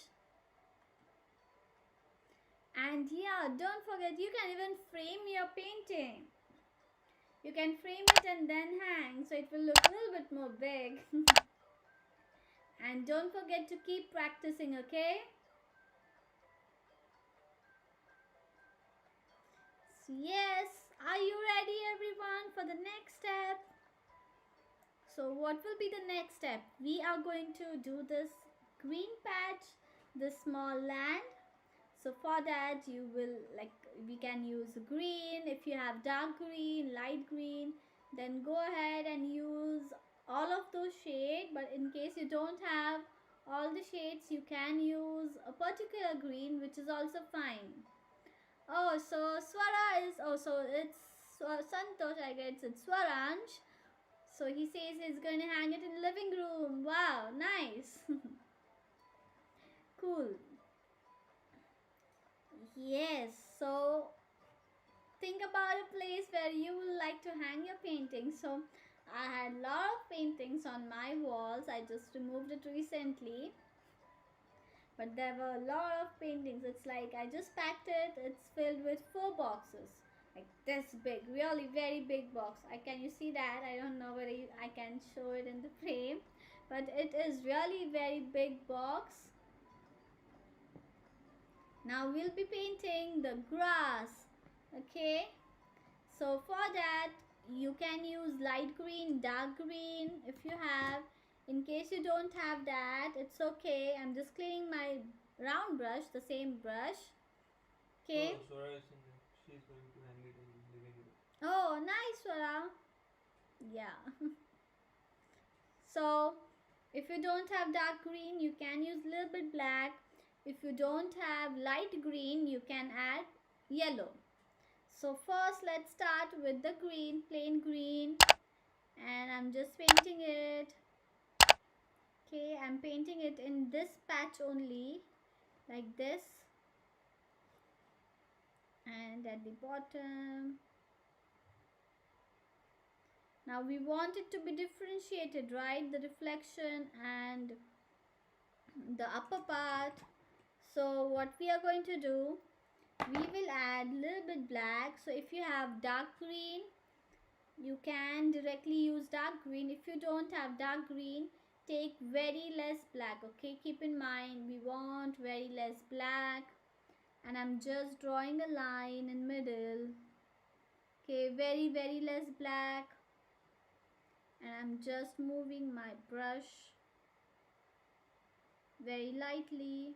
And yeah, don't forget you can even frame your painting. You can frame it and then hang so it will look a little bit more big. And don't forget to keep practicing, okay? So yes, are you ready everyone for the next step? So what will be the next step? We are going to do this green patch, this small land. So for that you will we can use green. If you have dark green, light green, then go ahead and use all of those shades. But in case you don't have all the shades, you can use a particular green, which is also fine. Oh, so Swara is also it's Santosh, I guess it's Swaransh. So he says he's going to hang it in the living room. Wow, nice. Cool. Yes, so think about a place where you would like to hang your painting. So I had a lot of paintings on my walls. I just removed it recently. But there were a lot of paintings. It's like I just packed it. It's filled with 4 boxes. Like this big, really very big box. Can you see that? I don't know whether I can show it in the frame. But it is really very big box. Now we'll be painting the grass. Okay, so for that you can use light green, dark green if you have. In case you don't have that, it's okay. I'm just cleaning my round brush, the same brush. Okay. Oh, Sora is in there. She's going to hang it in living room. Oh, nice, Swara. Yeah. So if you don't have dark green, you can use a little bit black. If you don't have light green, you can add yellow. So first let's start with the green, plain green, and I'm just painting it. Okay, I'm painting it in this patch only, like this, and at the bottom. Now we want it to be differentiated, right? The reflection and the upper part. So what we are going to do, we will add a little bit black. So if you have dark green, you can directly use dark green. If you don't have dark green, take very less black. Okay, keep in mind we want very less black, and I'm just drawing a line in middle. Okay, very less black, and I'm just moving my brush very lightly.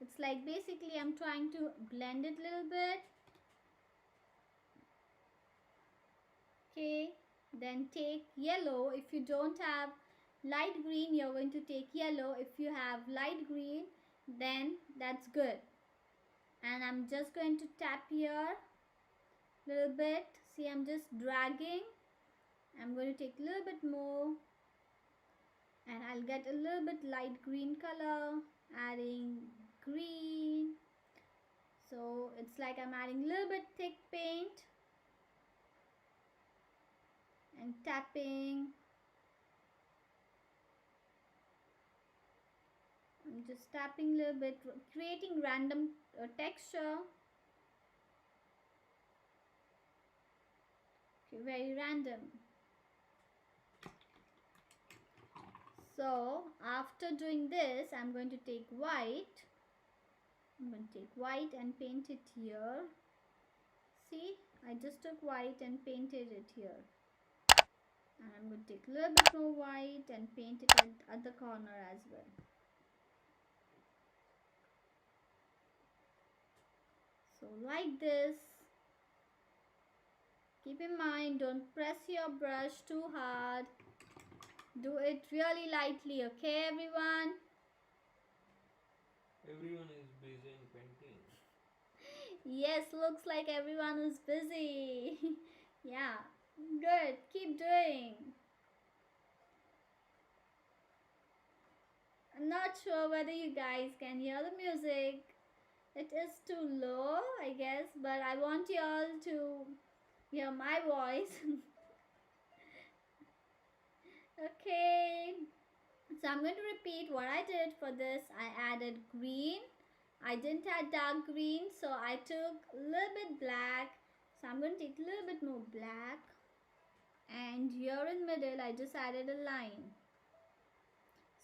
It's like basically I'm trying to blend it a little bit. Okay, then take yellow. If you don't have light green, you're going to take yellow. If you have light green, then that's good. And I'm just going to tap here a little bit. See, I'm just dragging. I'm going to take a little bit more, and I'll get a little bit light green color, adding green. So it's like I'm adding a little bit thick paint and tapping. I'm just tapping a little bit, creating random texture. Okay, very random. So after doing this, I'm going to take white. I'm going to take white and paint it here. See, I just took white and painted it here. And I'm going to take a little bit more white and paint it at the corner as well. So like this. Keep in mind, don't press your brush too hard. Do it really lightly, okay everyone? Everyone is busy in painting. Yes, looks like everyone is busy. Yeah, good. Keep doing. I'm not sure whether you guys can hear the music. It is too low, I guess, but I want you all to hear my voice. Okay, so I'm going to repeat what I did for this. I added green. I didn't add dark green, so I took a little bit black. So I'm going to take a little bit more black. And here in middle, I just added a line.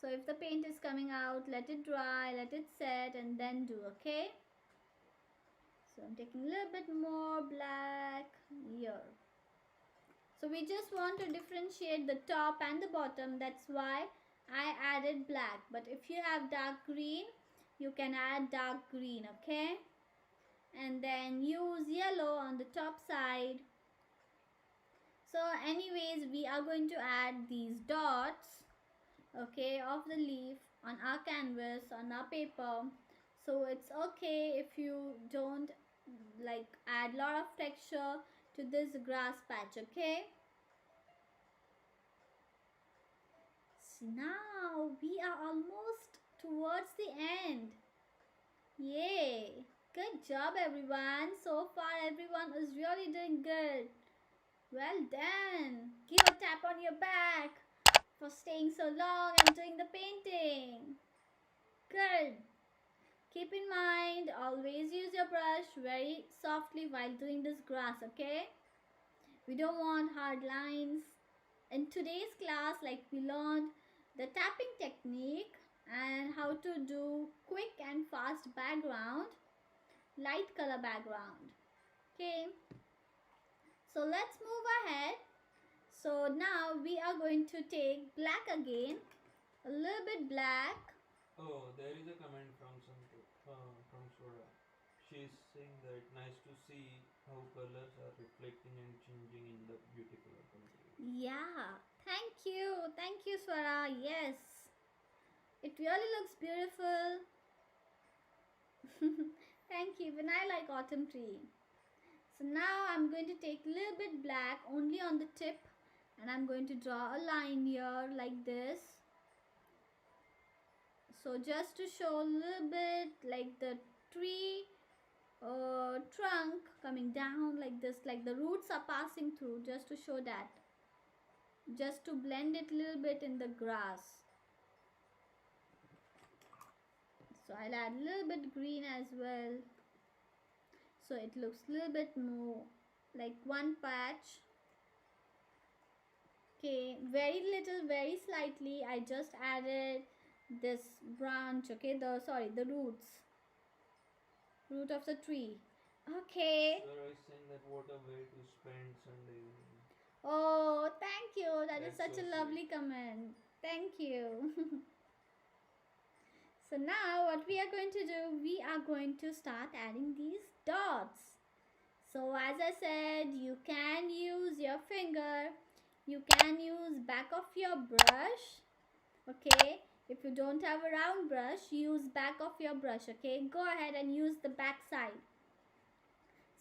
So if the paint is coming out, let it dry, let it set, and then do, okay? So I'm taking a little bit more black here. So we just want to differentiate the top and the bottom. That's why I added black. But if you have dark green, you can add dark green, okay? And then use yellow on the top side. So anyways, we are going to add these dots, okay, of the leaf on our canvas, on our paper. So it's okay if you don't like add lot of texture to this grass patch, okay? So now we are almost towards the end. Yay! Good job everyone. So far everyone is really doing good. Well done. Give a tap on your back for staying so long and doing the painting. Good. Keep in mind, always use your brush very softly while doing this grass, okay? We don't want hard lines. In today's class, like we learned the tapping technique and how to do quick and fast background. light color background. Okay, so let's move ahead. So now we are going to take black again, a little bit black. Oh, there is a comment from from Swara. She is saying that nice to see how colors are reflecting and changing in the beautiful country. Yeah, thank you, Swara. Yes, it really looks beautiful. Thank you. Even I like autumn tree. So now I'm going to take a little bit black only on the tip, and I'm going to draw a line here like this. So just to show a little bit like the tree trunk coming down like this, like the roots are passing through, just to show that, just to blend it a little bit in the grass. So I'll add a little bit green as well, so it looks a little bit more like one patch. Okay, very little, very slightly, I just added this branch. Okay, the root of the tree. Okay. Swara is saying that what a way to spend Sunday evening. Oh, thank you. That is That's such so a sweet. lovely comment. Thank you. So now what we are going to do, we are going to start adding these dots. So as I said, you can use your finger, you can use back of your brush. Okay, if you don't have a round brush, use back of your brush. Okay, go ahead and use the back side.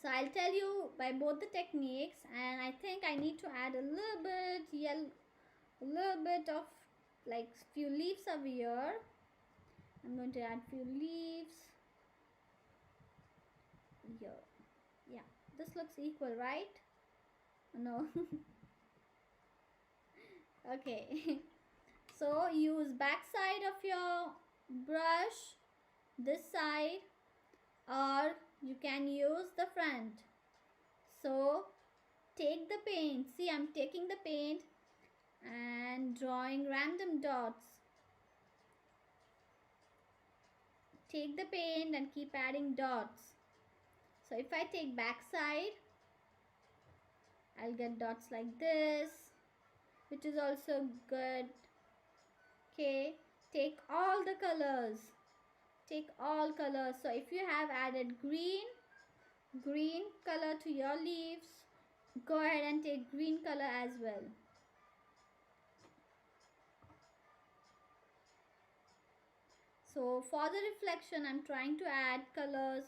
So I'll tell you by both the techniques, and I think I need to add a little bit yellow, a little bit of like few leaves over here. I'm going to add few leaves here. Yeah, this looks equal, right? No. Okay. So use back side of your brush, this side, or you can use the front. So take the paint. See, I'm taking the paint and drawing random dots. Take the paint and keep adding dots. So if I take back side, I'll get dots like this, which is also good. Okay, take all the colors. Take all colors. So if you have added green color to your leaves, go ahead and take green color as well. So for the reflection, I'm trying to add colors,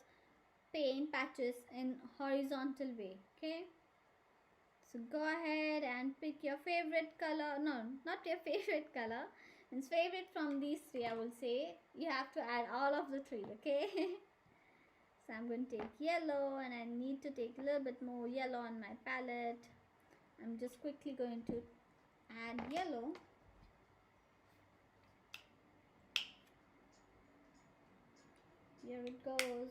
paint patches in horizontal way. Okay, so go ahead and pick your favorite color. No, not your favorite color. It's favorite from these three, I will say. You have to add all of the three. Okay. So I'm going to take yellow, and I need to take a little bit more yellow on my palette. I'm just quickly going to add yellow. Here it goes.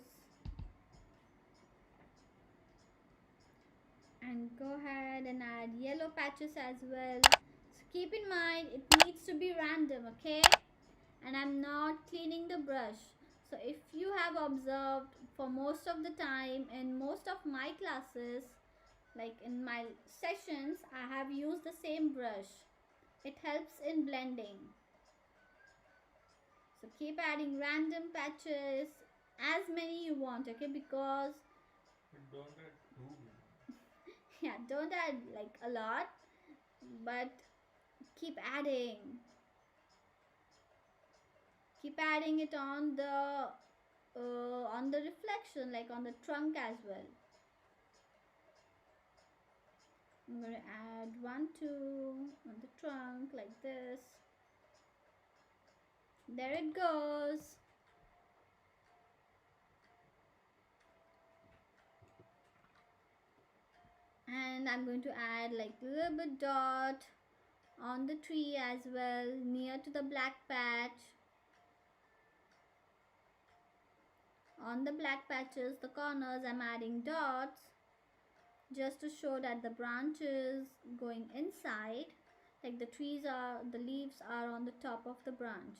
And go ahead and add yellow patches as well. So keep in mind, it needs to be random, okay? And I'm not cleaning the brush. So if you have observed, for most of the time in most of my classes, like in my sessions, I have used the same brush. It helps in blending. So keep adding random patches, as many you want, okay? Because But don't add too many. yeah, don't add like a lot, but keep adding. Keep adding it on the reflection, like on the trunk as well. I'm going to add 1 2 on the trunk like this. There it goes. And I'm going to add like a little bit dot on the tree as well, near to the black patch. On the black patches, the corners, I'm adding dots just to show that the branches going inside, like the leaves are on the top of the branch.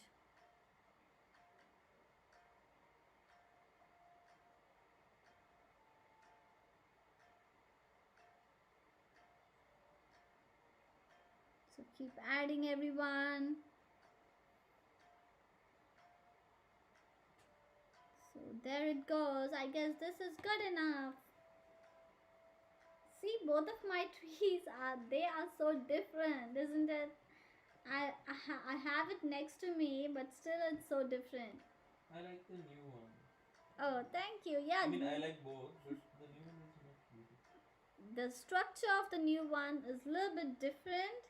Keep adding, everyone. So there it goes. I guess this is good enough. See, both of my trees are so different, isn't it? I have it next to me, but still it's so different. I like the new one. Oh, thank you. Yeah, I mean, I like both, but the new one is much beautiful. the structure of the new one is a little bit different.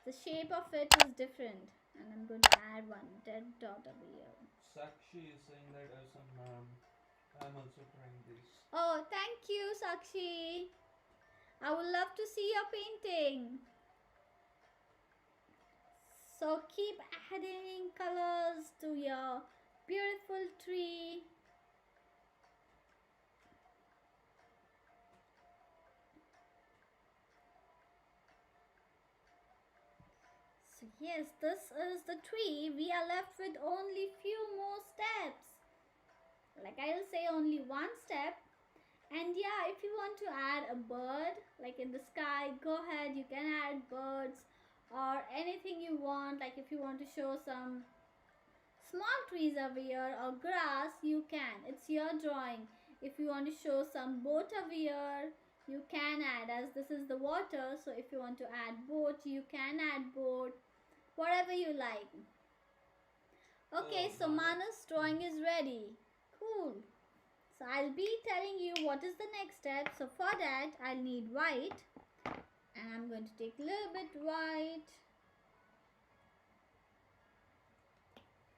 The shape of it is different. And I'm going to add one dead dot over here. Sakshi is saying that awesome, ma'am. I'm also trying this. Oh, thank you, Sakshi. I would love to see your painting. So keep adding colors to your beautiful tree. So yes, this is the tree. We are left with only few more steps. Like I'll say only one step. And yeah, if you want to add a bird, like in the sky, go ahead. You can add birds or anything you want. Like if you want to show some small trees over here or grass, you can. It's your drawing. If you want to show some boat over here, you can add, as this is the water. So if you want to add boat, you can add boat, whatever you like. Okay, so Mana's drawing is ready. Cool. So I'll be telling you what is the next step. So for that, I'll need white, and I'm going to take a little bit white.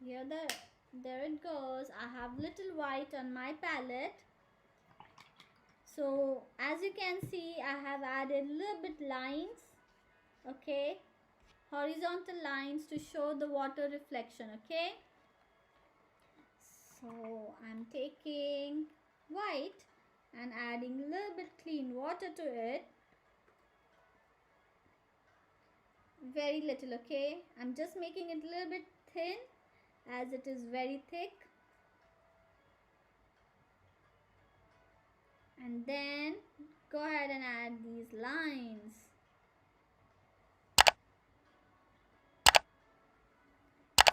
Here, there it goes. I have little white on my palette. So as you can see, I have added a little bit lines. Okay, horizontal lines to show the water reflection. Okay, so I'm taking white and adding a little bit clean water to it. Very little. Okay, I'm just making it a little bit thin as it is very thick. And then go ahead and add these lines.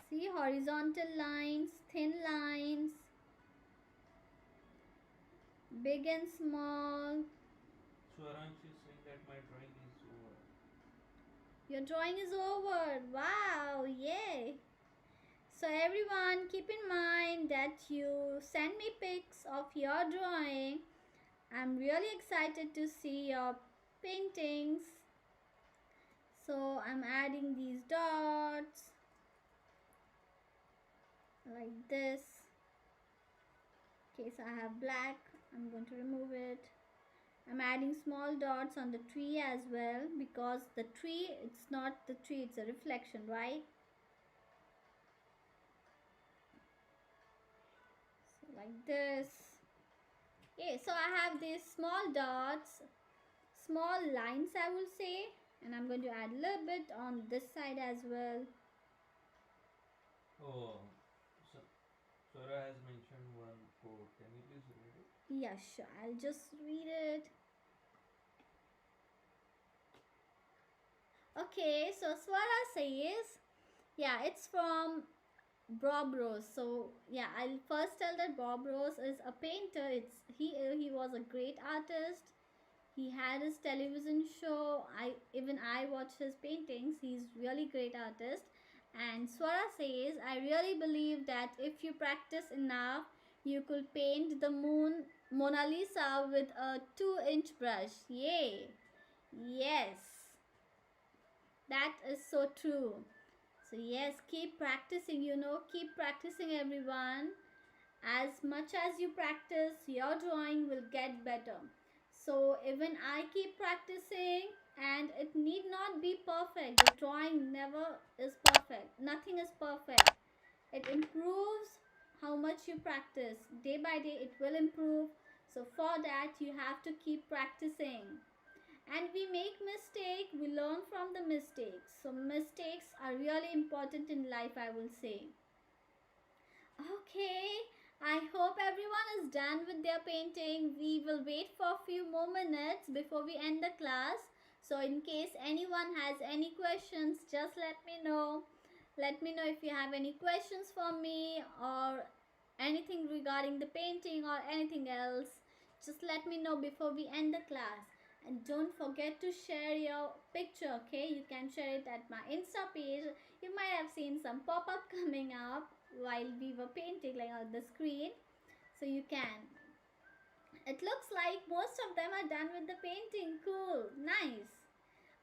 See, horizontal lines, thin lines, big and small. Swaransh is saying that my drawing is over. Your drawing is over. Wow, yay. So everyone, keep in mind that you send me pics of your drawing. I'm really excited to see your paintings. So I'm adding these dots like this. Okay, so I have black. I'm going to remove it. I'm adding small dots on the tree as well, because the tree, it's not the tree, it's a reflection, right? So like this. Okay, so I have these small dots, small lines I will say, and I'm going to add a little bit on this side as well. Oh, so Swara has mentioned one quote. Can you please read it? Yeah, sure. I'll just read it. Okay, so Swara says, yeah, it's from Bob Rose. So yeah, I'll first tell that Bob Rose is a painter. He was a great artist. He had his television show. I watch his paintings. He's really great artist. And Swara says, I really believe that if you practice enough, you could paint the Mona Lisa with a 2-inch brush. Yay! Yes, that is so true. So yes, keep practicing, keep practicing, everyone. As much as you practice, your drawing will get better. So even I keep practicing, and it need not be perfect. The drawing never is perfect. Nothing is perfect. It improves how much you practice. Day by day it will improve. So for that you have to keep practicing. And we make mistake, we learn from the mistakes. So mistakes are really important in life, I will say. Okay, I hope everyone is done with their painting. We will wait for a few more minutes before we end the class. So in case anyone has any questions, just let me know. Let me know if you have any questions for me or anything regarding the painting or anything else. Just let me know before we end the class. And don't forget to share your picture, okay? You can share it at my Insta page. You might have seen some pop up coming up while we were painting, like on the screen. So you can. It looks like most of them are done with the painting. Cool. Nice.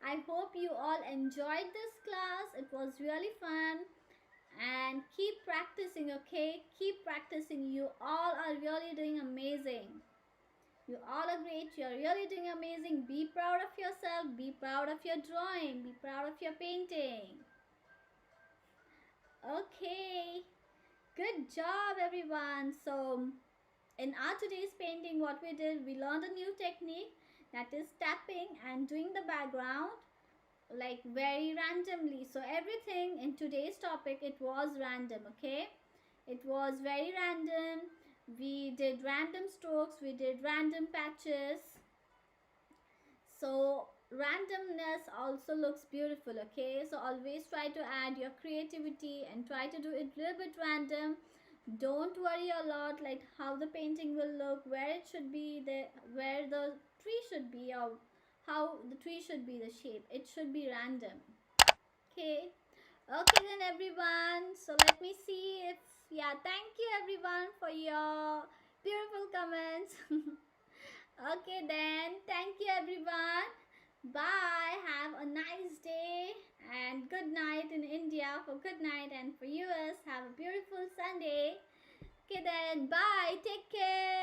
I hope you all enjoyed this class. It was really fun. And keep practicing, okay? Keep practicing. You all are really doing amazing. You all are great. You're really doing amazing. Be proud of yourself. Be proud of your drawing. Be proud of your painting. Okay. Good job, everyone. So, in our today's painting, what we did, we learned a new technique, that is tapping and doing the background like very randomly. So everything in today's topic, it was random, okay? It was very random. We did random strokes, we did random patches. So randomness also looks beautiful, okay? So always try to add your creativity and try to do it a little bit random. Don't worry a lot like how the painting will look, where it should be, where the tree should be, or how the tree should be the shape. It should be random. Okay. Okay then, everyone. So let me see if, yeah, thank you everyone for your beautiful comments. Okay then, thank you everyone. Bye. Have a nice day and good night in India for good night, and for US have a beautiful Sunday. Okay then, bye. Take care.